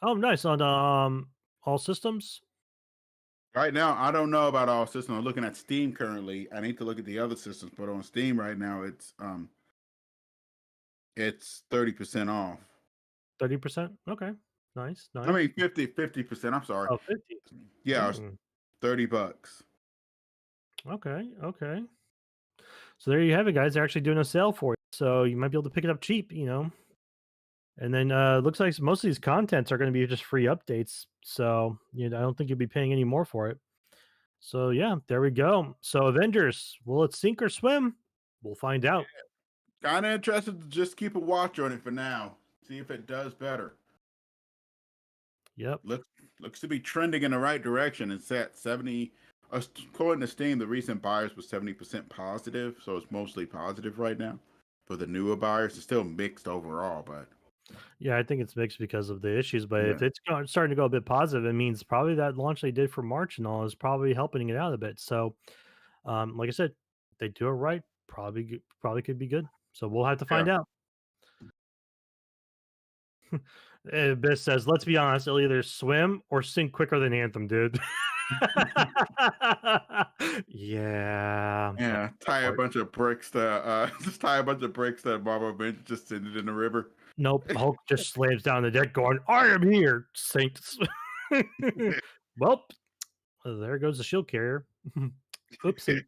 Oh, nice on all systems. Right now, I don't know about all systems. I'm looking at Steam currently. I need to look at the other systems, but on Steam right now, it's 30% off. 30%. Okay, nice, I nice. mean 50%. I'm sorry. Oh, 50. Yeah, it's Mm, $30. okay, okay. So there you have it, guys. They're actually doing a sale for you, so you might be able to pick it up cheap. And then looks like most of these contents are going to be just free updates. So I don't think you'll be paying any more for it. So yeah, there we go. So Avengers, will it sink or swim? We'll find out. Kind of interested to just keep a watch on it for now. See if it does better. Yep. Looks to be trending in the right direction. It's at 70. According to Steam, the recent buyers was 70% positive, so it's mostly positive right now. For the newer buyers, it's still mixed overall, but Yeah, I think it's mixed because of the issues, but yeah, if it's starting to go a bit positive, it means probably that launch they did for March and all is probably helping it out a bit. So, like I said, if they do it right, probably could be good. So we'll have to yeah. find out. Biss says, "Let's be honest, it'll either swim or sink quicker than Anthem did." Yeah, that's Yeah, that tie a part. bunch of bricks to just tie a bunch of bricks to Marvel Bench, just send it in the river. Nope, Hulk just slams down the deck, going, "I am here, Saints." Well, there goes the shield carrier. Oopsie.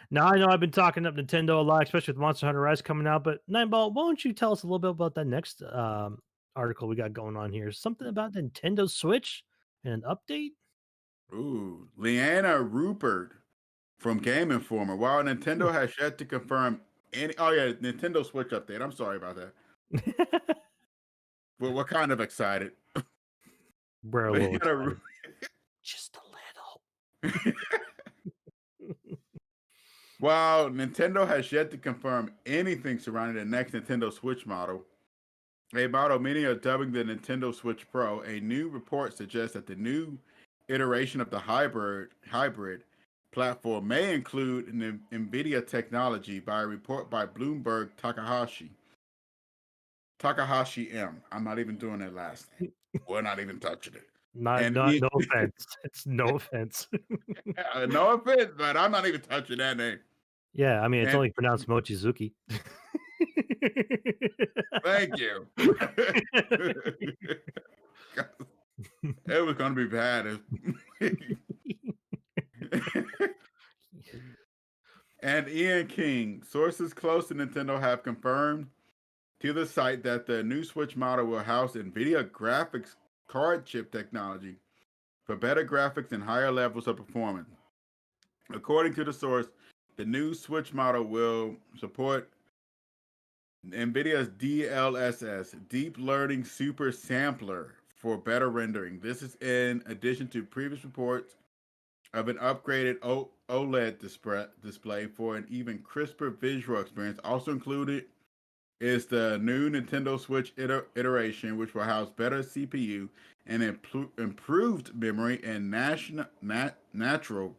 Now I know I've been talking up Nintendo a lot, especially with Monster Hunter Rise coming out. But Nineball, why don't you tell us a little bit about that next article we got going on here? Something about Nintendo Switch and an update. Ooh, Leanna Rupert from Game Informer. While Hmm. Nintendo has yet to confirm any, oh yeah, Nintendo Switch update. I'm sorry about that. Well, we're kind of excited. We're a little Leanna excited, just a little. While Nintendo has yet to confirm anything surrounding the next Nintendo Switch model, a model many are dubbing the Nintendo Switch Pro, a new report suggests that the new iteration of the hybrid platform may include an NVIDIA technology by a report by Bloomberg Takahashi M. I'm not even doing that last name. We're not even touching it. Not, And not, no offense. It's no offense. no offense, but I'm not even touching that name. Yeah, I mean it's And only pronounced Mochizuki. thank you. It was going to be bad. And Ian King, sources close to Nintendo have confirmed to the site that the new Switch model will house NVIDIA graphics card chip technology for better graphics and higher levels of performance. According to the source, the new Switch model will support NVIDIA's DLSS, Deep Learning Super Sampler, for better rendering. This is in addition to previous reports of an upgraded OLED display for an even crisper visual experience. Also included is the new Nintendo Switch iteration, which will house better CPU and improved memory and natural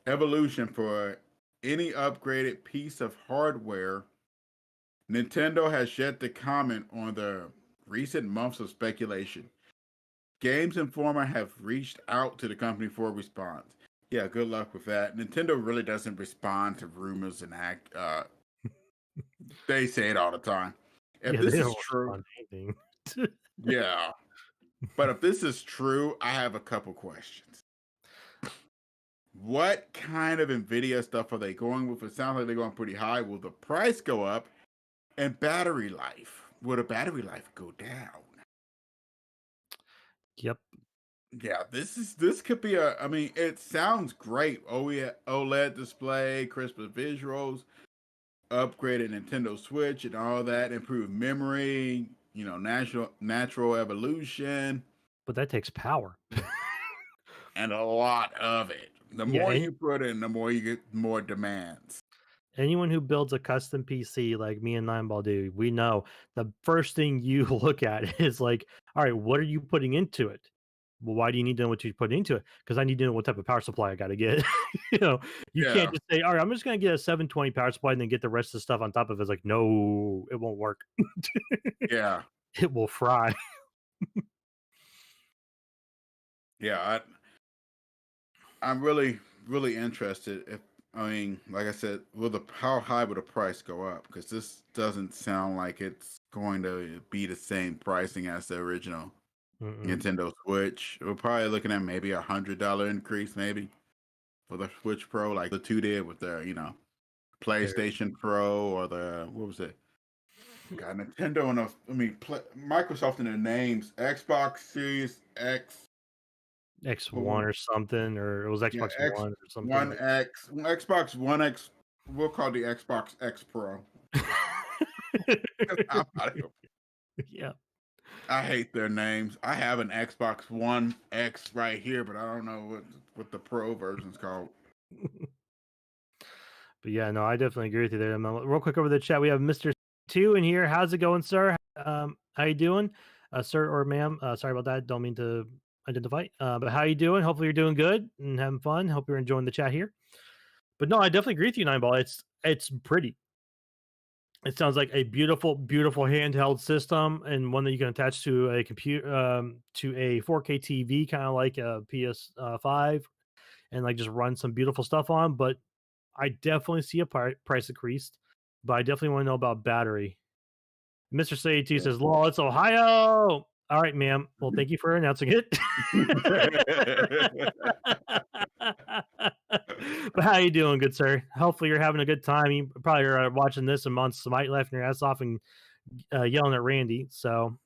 evolution for any upgraded piece of hardware. Nintendo has yet to comment on the recent months of speculation. Games Informer have reached out to the company for a response. Yeah, good luck with that. Nintendo really doesn't respond to rumors and act. They say it all the time. If Yeah, they this is don't true, respond to anything. yeah. But if this is true, I have a couple questions. What kind of Nvidia stuff are they going with? It sounds like they're going pretty high. Will the price go up? And battery life. Will the battery life go down? Yep. Yeah, this could be a. I mean, it sounds great. Oh yeah, OLED display, crisper visuals, upgraded Nintendo Switch, and all that. Improved memory. Natural evolution, But that takes power. and a lot of it. The Yeah, more you put in, the more you get more demands. anyone who builds a custom PC like me and Nineball do, we know the first thing you look at is like, all right, what are you putting into it? Well, why do you need to know what you put into it? Because I need to know what type of power supply I got to get. you know, you can't Yeah, just say, all right, I'm just going to get a 720 power supply and then get the rest of the stuff on top of it. It's like, no, it won't work. yeah, It will fry. yeah. I'm really, really interested. If I mean, like I said, how high will the price go up? Because this doesn't sound like it's going to be the same pricing as the original Mm-mm. Nintendo Switch. We're probably looking at maybe $100 increase, maybe for the Switch Pro, like the two did with their, There. PlayStation Pro or the what was it? Got Nintendo and Microsoft in their names. Xbox Series X. X1 or something, or it was Yeah, Xbox X One or something One like X, Xbox One X. We'll call the Xbox X Pro. I'm not even- yeah. I hate their names. I have an Xbox One X right here, but I don't know what the Pro version's called. But yeah, no, I definitely agree with you there. Real quick over the chat, we have Mr. Two in here. How's it going, sir? How you doing, sir or ma'am? Sorry about that. Don't mean to identify. But how you doing? Hopefully you're doing good and having fun. Hope you're enjoying the chat here. But no, I definitely agree with you, Nineball. It's pretty. It sounds like a beautiful, beautiful handheld system and one that you can attach to a computer, to a 4K TV, kind of like a PS5, and like just run some beautiful stuff on. But I definitely see a price increased, but I definitely want to know about battery. Mr. Sadie says, "Lol, it's Ohio." All right, ma'am. Well, thank you for announcing it. But how you doing, good sir? Hopefully you're having a good time. You probably are watching this and on Smite laughing your ass off and yelling at Randy. So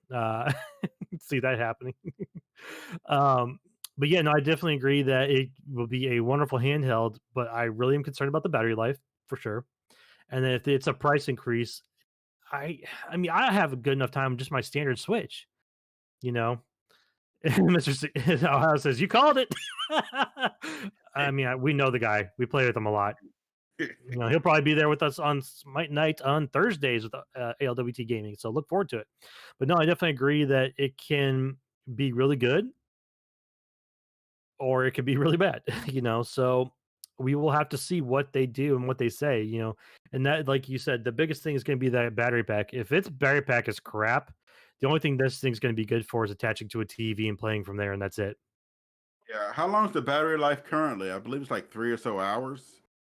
see that happening. um, but yeah, no, I definitely agree that it will be a wonderful handheld, but I really am concerned about the battery life for sure. And then if it's a price increase, I I mean I have a good enough time with just my standard Switch, you know. Mr. Ohio says you called it. I mean, we know the guy. We play with him a lot. You know, he'll probably be there with us on Smite Night on Thursdays with ALWT Gaming. So look forward to it. But no, I definitely agree that it can be really good or it could be really bad, you know. So we will have to see what they do and what they say, you know. And that, like you said, the biggest thing is going to be that battery pack. If its battery pack is crap, the only thing this thing's going to be good for is attaching to a TV and playing from there, and that's it. Yeah, how long is the battery life currently? I believe it's like 3 or so hours.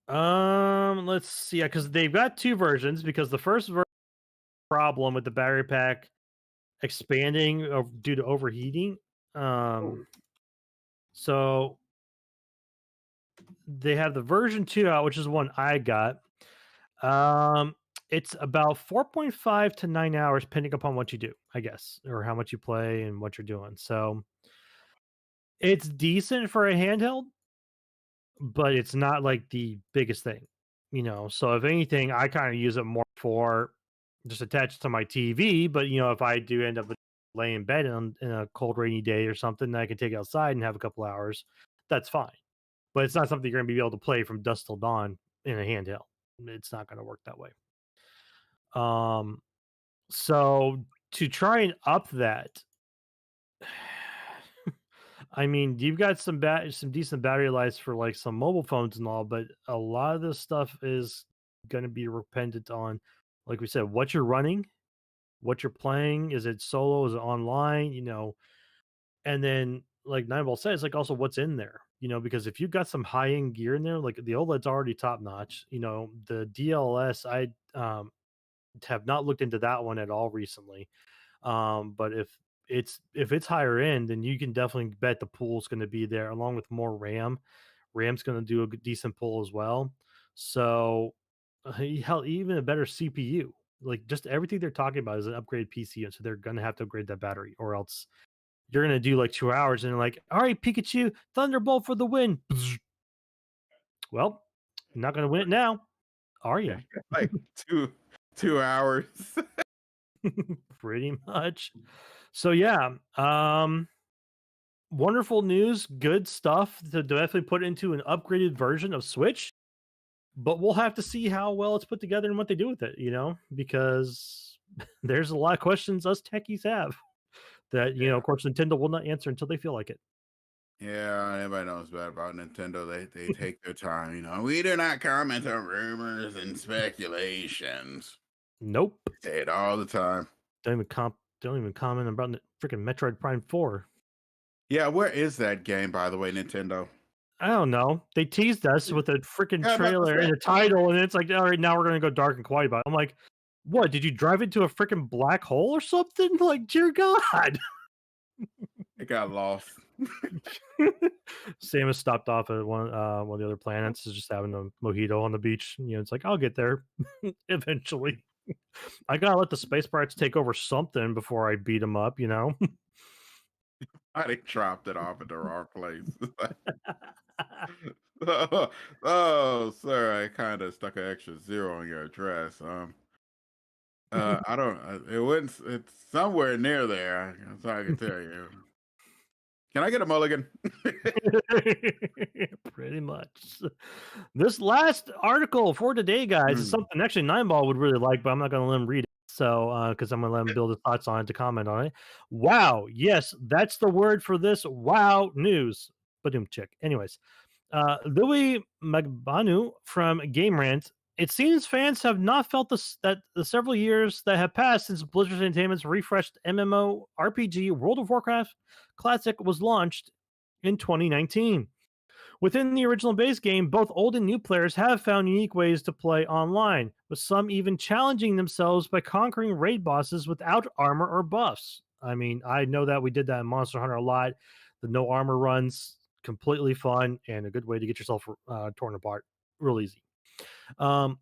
Let's see, yeah, because they've got two versions. Because the first problem with the battery pack expanding due to overheating. Oh, Um, so they have the version 2 out, which is one I got. Um, it's about 4.5 to 9 hours, depending upon what you do, I guess, or how much you play and what you're doing. So it's decent for a handheld, but it's not like the biggest thing, you know. So if anything, I kind of use it more for just attached to my TV. But you know, if I do end up laying in bed in a cold, rainy day or something, that I can take outside and have a couple hours. That's fine. But it's not something you're going to be able to play from dusk till dawn in a handheld. It's not going to work that way. Um, so to try and up that, I mean, you've got some decent battery life for like some mobile phones and all, but a lot of this stuff is going to be dependent on, like we said, what you're running, what you're playing. Is it solo? Is it online? You know, and then like Nineball says, like also what's in there. because if you've got some high end gear in there, like the OLED's already top notch. The DLS, I have not looked into that one at all recently. But if it's higher end, then you can definitely bet the pool's going to be there along with more RAM. RAM's going to do a decent pull as well. So, hell, even a better CPU. Like just everything they're talking about is an upgraded PC, and so they're going to have to upgrade that battery, or else you're going to do like 2 hours and they're like, all right, Pikachu, Thunderbolt for the win. Well, you're not going to win it now, are Yeah, you? like 2 hours. Pretty much. So yeah, wonderful news, good stuff to definitely put into an upgraded version of Switch. But we'll have to see how well it's put together and what they do with it, because there's a lot of questions us techies have that, Yeah. of course, Nintendo will not answer until they feel like it. Yeah, everybody knows bad about Nintendo. They take their time, We do not comment on rumors and speculations. Nope. They say it all the time. Don't even comment about the freaking Metroid Prime 4. Yeah, where is that game, by the way, Nintendo? I don't know. They teased us with a freaking Yeah, I'm about to trailer say. and a title, and it's like, all right, now we're gonna go dark and quiet about it. I'm like, what? Did you drive into a freaking black hole or something? Like, dear God. It got lost. Samus stopped off at one of the other planets, is just having a mojito on the beach. It's like I'll get there eventually. I gotta let the space pirates take over something before I beat them up. I dropped it off at the wrong place. Oh, sir, I kind of stuck an extra zero on your address. I don't. It wouldn't. It's somewhere near there. That's all I can tell you. Can I get a mulligan? Pretty much. This last article for today, guys, is Mm. something actually Nineball would really like, but I'm not going to let him read it. So, because I'm going to let him build his thoughts on it to comment on it. Wow. Yes, that's the word for this. Wow news. Badoom chick. Anyways, Louis Magbanu from Game Rant. It seems fans have not felt this that the several years that have passed since Blizzard Entertainment's refreshed MMO RPG World of Warcraft Classic was launched in 2019. Within the original base game, both old and new players have found unique ways to play online, with some even challenging themselves by conquering raid bosses without armor or buffs. I mean, I know that we did that in Monster Hunter a lot. The no armor runs, completely fun and a good way to get yourself torn apart real easy. Um,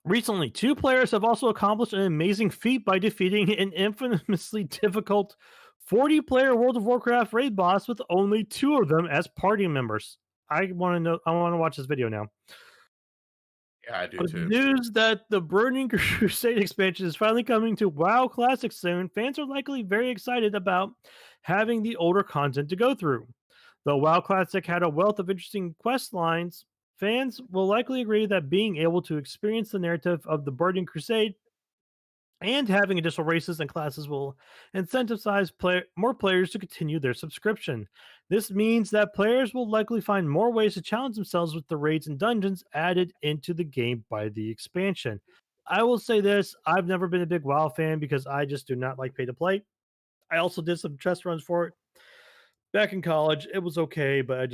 Recently, two players have also accomplished an amazing feat by defeating an infamously difficult 40-player World of Warcraft raid boss with only two of them as party members. I want to know. I want to watch this video now. Yeah, I do With too. news that the Burning Crusade expansion is finally coming to WoW Classic soon, fans are likely very excited about having the older content to go through. Though WoW Classic had a wealth of interesting quest lines, fans will likely agree that being able to experience the narrative of the Burning Crusade and having additional races and classes will incentivize more players to continue their subscription. This means that players will likely find more ways to challenge themselves with the raids and dungeons added into the game by the expansion. I will say this, I've never been a big WoW fan because I just do not like pay to play. I also did some test runs for it back in college. It was okay, but I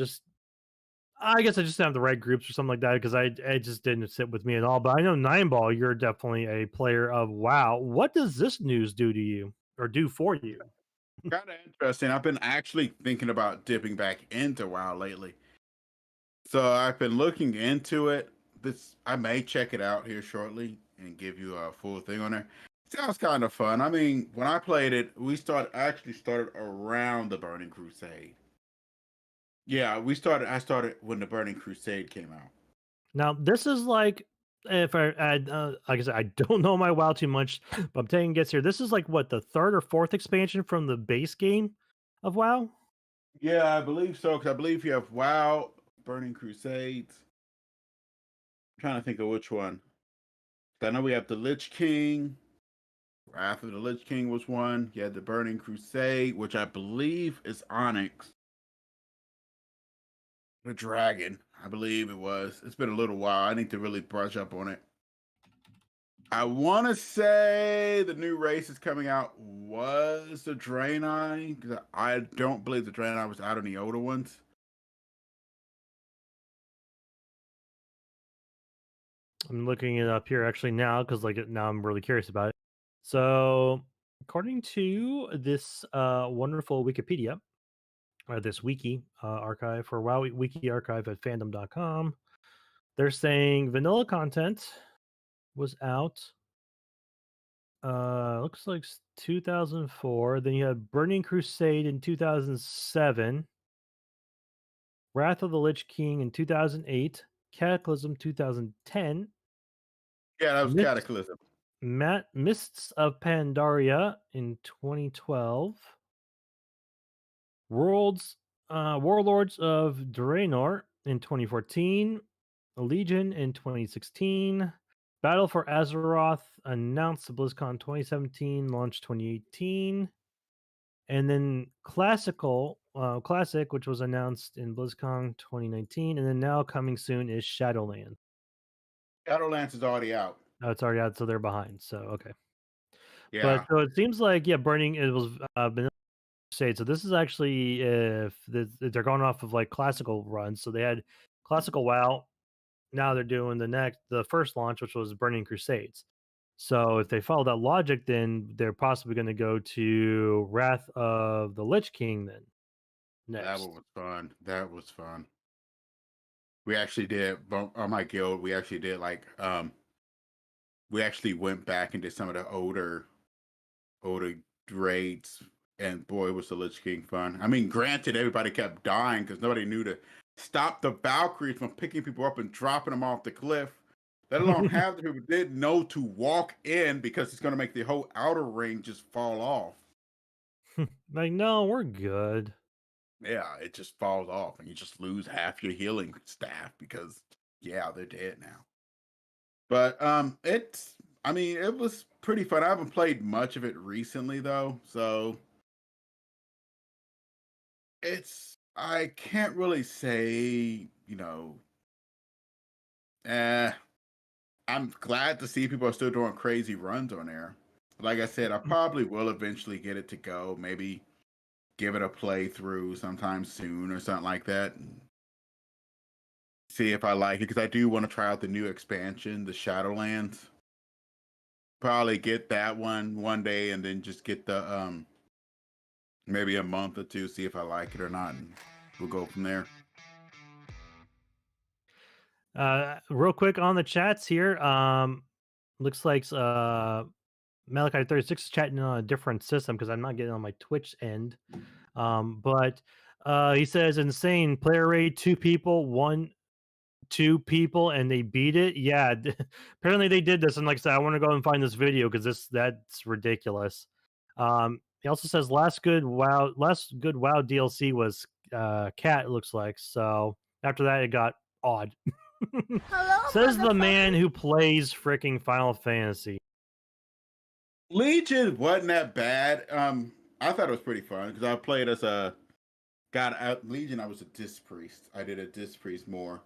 guess I just didn't have the right groups or something like that because it just didn't sit with me at all. But I know Nineball, you're definitely a player of WoW. What does this news do to you or do for you? Kind of interesting. I've been actually thinking about dipping back into WoW lately. So I've been looking into it. I may check it out here shortly and give you a full thing on there. Sounds kind of fun. I mean, when I played it, actually started around the Burning Crusade. Yeah, I started when the Burning Crusade came out. Now, this is like, if like I said, I don't know my WoW too much, but I'm taking guess here. This is like what, the third or fourth expansion from the base game of WoW? Yeah, I believe so, because I believe you have WoW, Burning Crusades. I'm trying to think of which one. I know we have the Lich King. Wrath of the Lich King was one. You had the Burning Crusade, which I believe is Onyx. The Dragon, I believe it was. It's been a little while. I need to really brush up on it. I want to say the new race is coming out was the Draenei, because I don't believe the Draenei was out in the older ones. I'm looking it up here actually now because now I'm really curious about it. So, according to this wonderful Wikipedia, or this wiki archive for WoW Wiki archive at fandom.com, they're saying vanilla content was out. Looks like 2004. Then you had Burning Crusade in 2007, Wrath of the Lich King in 2008, Cataclysm 2010, Yeah, that was Mists, Cataclysm. Mists of Pandaria in 2012, Warlords of Draenor in 2014, Legion in 2016, Battle for Azeroth announced at BlizzCon 2017, launched 2018, and then Classic, which was announced in BlizzCon 2019, and then now coming soon is Shadowlands. Shadowlands is already out. Oh, it's already out, so they're behind. So okay, but Yeah, so it seems like Burning it was been Crusade. So this is actually if they're going off of like classical runs. So they had classical WoW. Now they're doing the first launch, which was Burning Crusades. So if they follow that logic, then they're possibly going to go to Wrath of the Lich King then that one next. was fun. That was fun. We actually did on my guild. We actually did we actually went back and did some of the older raids, and boy, was the Lich King fun. I mean, granted, everybody kept dying because nobody knew to stop the Valkyries from picking people up and dropping them off the cliff. Let alone half the people didn't know to walk in because it's going to make the whole outer ring just fall off. Like, no, we're good. Yeah, it just falls off, and you just lose half your healing staff because yeah, they're dead now. But I mean, it was pretty fun. I haven't played much of it recently though, so I can't really say, eh. I'm glad to see people are still doing crazy runs on there. Like I said, I probably will eventually get it to go. Maybe give it a playthrough sometime soon or something like that. And see if I like it because I do want to try out the new expansion, the Shadowlands. Probably get that one day, and then just get the maybe a month or two, see if I like it or not, and we'll go from there. Real quick on the chats here. Looks like Malachi 36 is chatting on a different system because I'm not getting on my Twitch end. But he says insane player rate, two people, and they beat it. Yeah, apparently they did this. And like I said, I want to go and find this video because that's ridiculous. He also says last good WoW DLC was Cat. It looks like so. After that, it got odd. Hello, Says the man motherfucker. who plays freaking Final Fantasy. Legion wasn't that bad. I thought it was pretty fun because I played as a God at Legion. I was a disc priest. I did a disc priest more.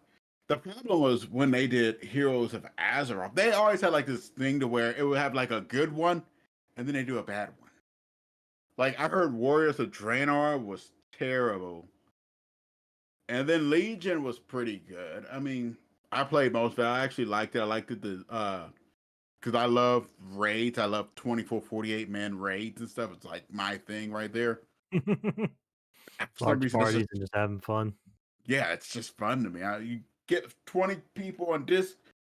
The problem was when they did Heroes of Azeroth. They always had like this thing to where it would have like a good one, and then they do a bad one. Like I heard Warriors of Draenor was terrible, and then Legion was pretty good. I mean, I played most of it. I actually liked it. I liked it because I love raids. I love 24, 48 man raids and stuff. It's like my thing right there. For some Large reason, parties and just having fun. yeah, it's just fun to me. You get 20 people on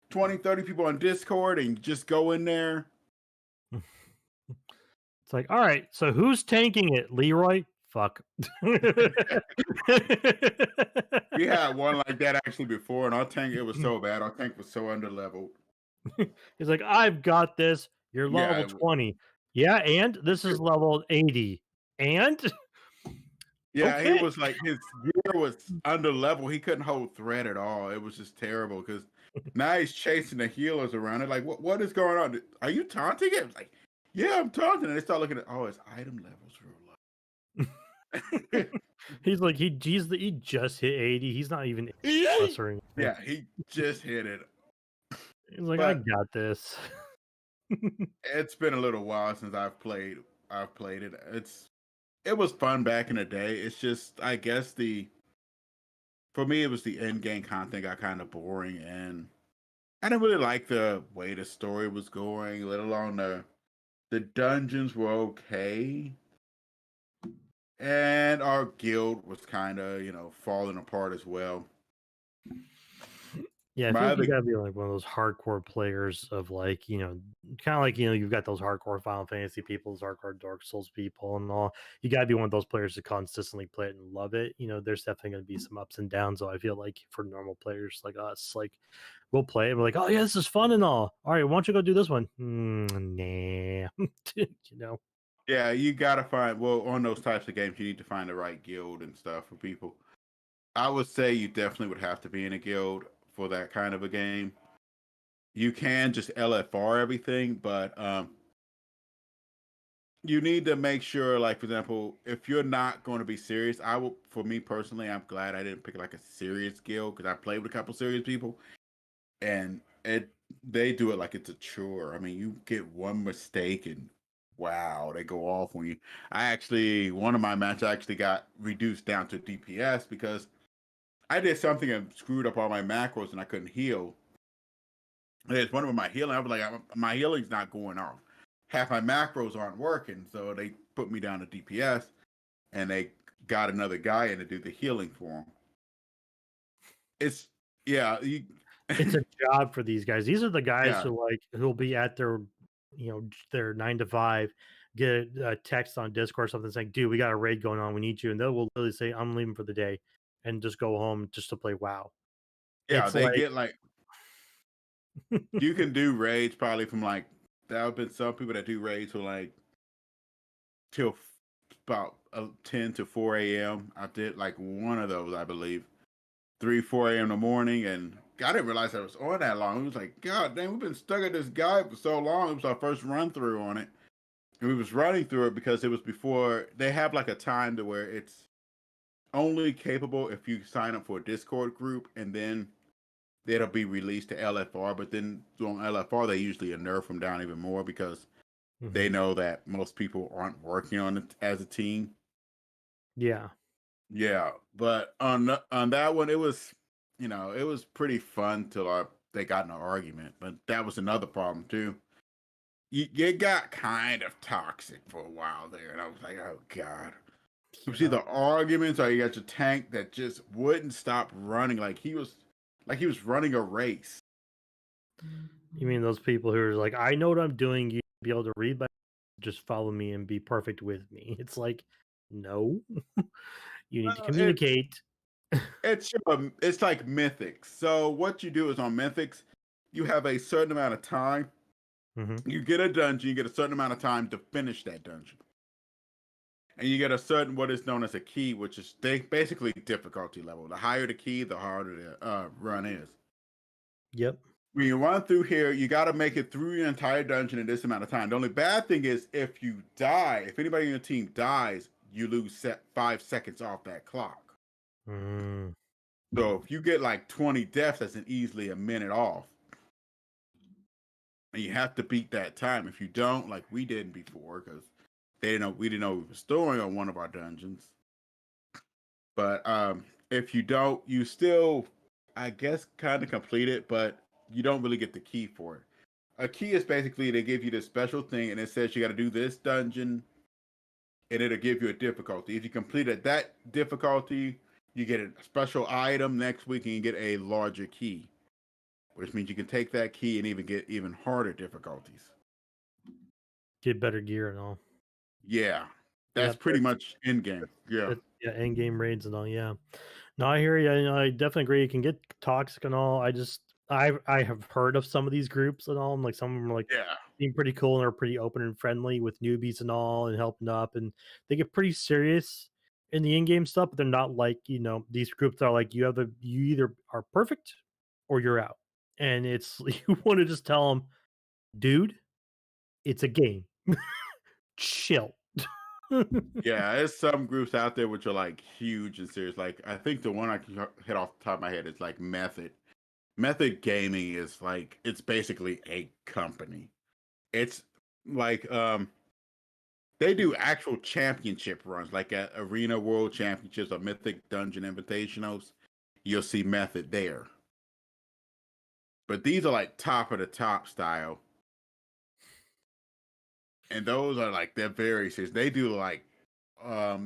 20, 30 people on Discord, and you just go in there. It's like, all right, so who's tanking it? Leroy? Fuck. We had one like that actually before, and our tank, it was so bad. Our tank was so underleveled. He's like, I've got this. You're Yeah, level 20. Yeah, and this is level 80. And yeah, he okay. was like his gear was under level. He couldn't hold threat at all. It was just terrible because now he's chasing the healers around. They're like, what is going on? Are you taunting him? Like, yeah, I'm taunting. And they start looking at his item levels real low. He's like, he just hit 80. He's not even plus or anything. Yeah, he just hit it. He's like, I But got this. it's been a little while since I've played it. It was fun back in the day. It's just I guess for me it was the end game content got kind of boring, and I didn't really like the way the story was going, let alone the dungeons were okay. And our guild was kind of, falling apart as well. Yeah, I feel My like you other gotta be like one of those hardcore players of like, kind of like, you've got those hardcore Final Fantasy people, those hardcore Dark Souls people and all. You gotta be one of those players to consistently play it and love it. There's definitely gonna be some ups and downs. So I feel like for normal players like us, like we'll play it and we're like, oh yeah, this is fun and all right, why don't you go do this one? Nah. you know. Yeah, you gotta find on those types of games, you need to find the right guild and stuff for people. I would say you definitely would have to be in a guild for that kind of a game. You can just LFR everything, but you need to make sure, like for example, if you're not going to be serious, I will. For me personally, I'm glad I didn't pick like a serious guild because I played with a couple serious people, and they do it like it's a chore. I mean, you get one mistake and wow, they go off on you. One of my matches actually got reduced down to DPS because I did something and screwed up all my macros and I couldn't heal. There's one of my healing. I was like, my healing's not going off. Half my macros aren't working, so they put me down to DPS, and they got another guy in to do the healing for them. It's yeah, It's a job for these guys. These are the guys yeah, who'll be at their 9 to 5, get a text on Discord or something saying, "Dude, we got a raid going on. We need you." And they will literally say, "I'm leaving for the day," and just go home just to play WoW. yeah. It's They like, get like you can do raids probably from like there have been some people that do raids for like till about 10 to 4 a.m. I did like one of those, I believe. 3, 4 a.m. in the morning, and I didn't realize I was on that long. It was like, God damn, we've been stuck at this guy for so long. It was our first run through on it. And we was running through it because it was before they have like a time to where it's only capable if you sign up for a Discord group and then it'll be released to LFR. But then on LFR, they usually nerf them down even more because they Mhm. know that most people aren't working on it as a team. Yeah. Yeah, but on that one, it was pretty fun till they got in an argument. But that was another problem too. You got kind of toxic for a while there, and I was like, oh god. It was Yeah. either arguments or you got your tank that just wouldn't stop running, like he was running a race. You mean those people who are like, "I know what I'm doing. You be able to read, but just follow me and be perfect with me." It's like, no, you need to Well, it's communicate. it's like Mythics. So what you do is on Mythics, you have a certain amount of time. Hmm. You get a dungeon, you get a certain amount of time to finish that dungeon. And you get a certain what is known as a key, which is basically difficulty level. The higher the key, the harder the run is. Yep. When you run through here, you got to make it through your entire dungeon in this amount of time. The only bad thing is if you die, if anybody in your team dies, you lose 5 seconds off that clock. Mm. So if you get like 20 deaths, that's easily a minute off. And you have to beat that time. If you don't, like we did before, because we didn't know we were storing on one of our dungeons. But if you don't, you still, I guess, kind of complete it, but you don't really get the key for it. A key is basically they give you this special thing, and it says you got to do this dungeon, and it'll give you a difficulty. If you complete it that difficulty, you get a special item next week, and you get a larger key, which means you can take that key and even get even harder difficulties. Get better gear and all. Yeah, that's Yep. pretty much in game. Yeah. Yeah, end game raids and all. Yeah. No, I hear you. I definitely agree. It can get toxic and all. I have heard of some of these groups and all. And like some of them are like Yeah. being pretty cool and they're pretty open and friendly with newbies and all and helping up. And they get pretty serious in the in-game stuff, but they're not like, these groups are like you either are perfect or you're out. And it's you want to just tell them, dude, it's a game. Chill. Yeah, there's some groups out there which are like huge and serious. Like I think the one I can hit off the top of my head is like Method. Method Gaming is like it's basically a company. It's like they do actual championship runs, like at Arena World Championships or Mythic Dungeon Invitationals. You'll see Method there. but these are like top of the top style. And those are like they're very serious. They do like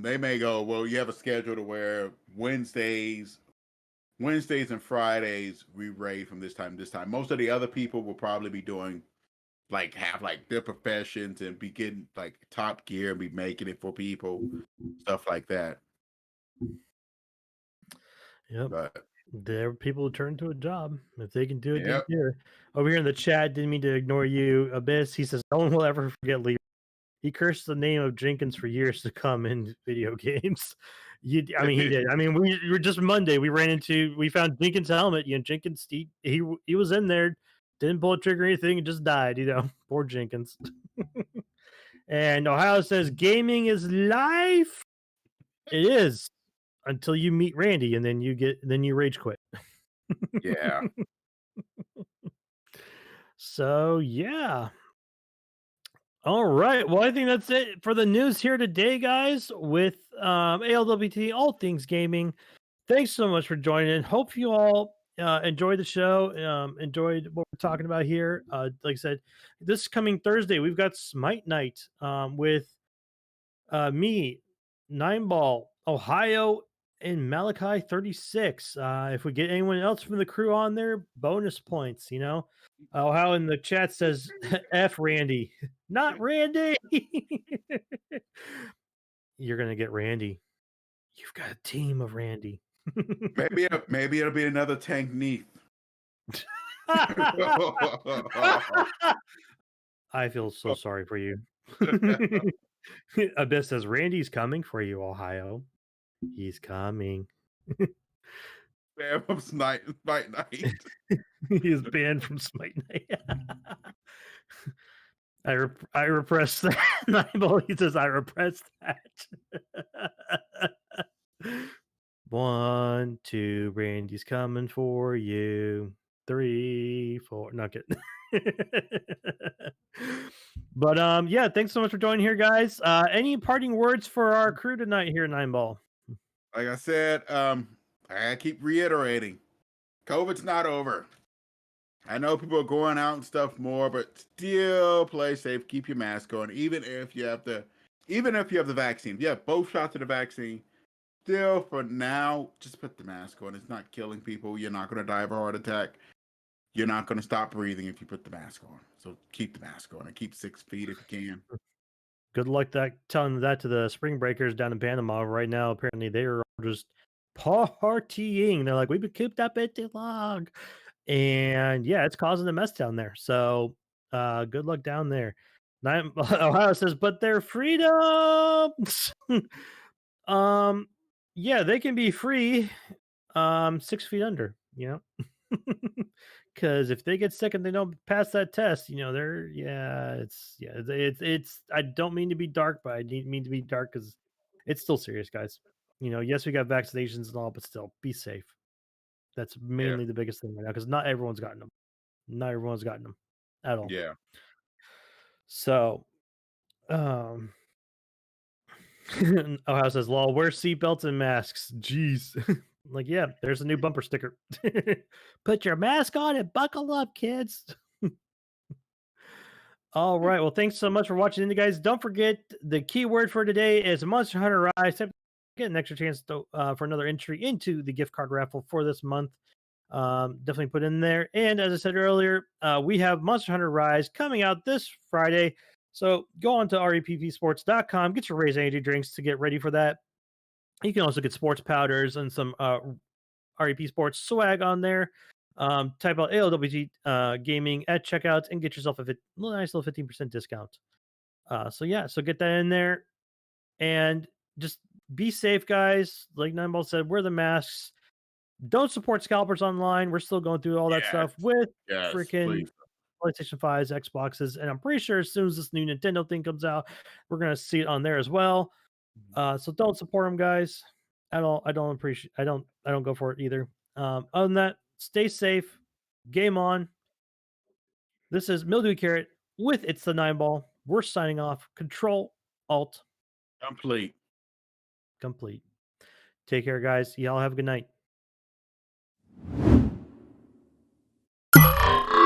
they may go, well, you have a schedule to where Wednesdays and Fridays we raid from this time to this time. Most of the other people will probably be doing like have like their professions and be getting like top gear and be making it for people, stuff like that. Yep. But There are people who turn to a job. If they can do it, they can yep. do it. Over here in the chat, didn't mean to ignore you, Abyss. He says, no one will ever forget Lee. He cursed the name of Jenkins for years to come in video games. I mean, he did. I mean, we were just Monday. We found Jenkins' helmet. Jenkins, he was in there, didn't pull a trigger or anything, and just died. Poor Jenkins. And Ohio says, gaming is life. It is until you meet Randy, and then you rage quit. Yeah. So yeah. All right. Well, I think that's it for the news here today, guys, with ALWT All Things Gaming. Thanks so much for joining. Hope you all enjoyed the show, enjoyed what we're talking about here. Like I said, this coming Thursday, we've got Smite Night with me, Nine Ball, Ohio, and Malachi 36. If we get anyone else from the crew on there, bonus points, Ohio in the chat says F Randy. Not Randy. You're gonna get Randy. You've got a team of Randy. maybe it'll be another Tank Neath. I feel so sorry for you. Abyss says Randy's coming for you, Ohio. He's coming. Banned from Smite Night. He's banned from Smite Night. I repressed that. He says I repressed that. 1, 2, Randy's coming for you. 3, 4. Not kidding. But yeah, thanks so much for joining here, guys. Any parting words for our crew tonight here at Nine Ball? Like I said, I keep reiterating, COVID's not over. I know people are going out and stuff more, but still play safe. Keep your mask on, even if you have the vaccine. If you have both shots of the vaccine, still for now, just put the mask on. It's not killing people. You're not going to die of a heart attack. You're not going to stop breathing if you put the mask on. So keep the mask on and keep 6 feet if you can. Good luck telling that to the spring breakers down in Panama right now. Apparently, they are just partying. They're like, we've been cooped up at too long. And yeah, it's causing a mess down there. So good luck down there. Ohio says, but they're freedoms. Yeah, they can be free 6 feet under, because if they get sick and they don't pass that test, it's I don't mean to be dark, but I mean to be dark because it's still serious, guys. Yes, we got vaccinations and all, but still be safe. That's mainly the biggest thing right now, because not everyone's gotten them. Not everyone's gotten them at all. Yeah. So, Ohio says, "Lol, wear seatbelts and masks." Jeez. Like, yeah, there's a new bumper sticker. Put your mask on and buckle up, kids. All right. Well, thanks so much for watching, guys. Don't forget the keyword for today is Monster Hunter Rise. Get an extra chance for another entry into the gift card raffle for this month. Definitely put in there. And as I said earlier, we have Monster Hunter Rise coming out this Friday. So go on to reppsports.com, get your Raise Energy drinks to get ready for that. You can also get sports powders and some REP Sports swag on there. Type out ALWT Gaming at checkout and get yourself a nice little 15% discount. So get that in there and just be safe, guys. Like Nineball said, wear the masks. Don't support scalpers online. We're still going through all that stuff with freaking PlayStation 5s, Xboxes, and I'm pretty sure as soon as this new Nintendo thing comes out, we're gonna see it on there as well. So don't support them, guys. I don't go for it either. Other than that, stay safe. Game on. This is Mildew Carrot with It's the Nine Ball. We're signing off. Control Alt Complete. Take care, guys. Y'all have a good night.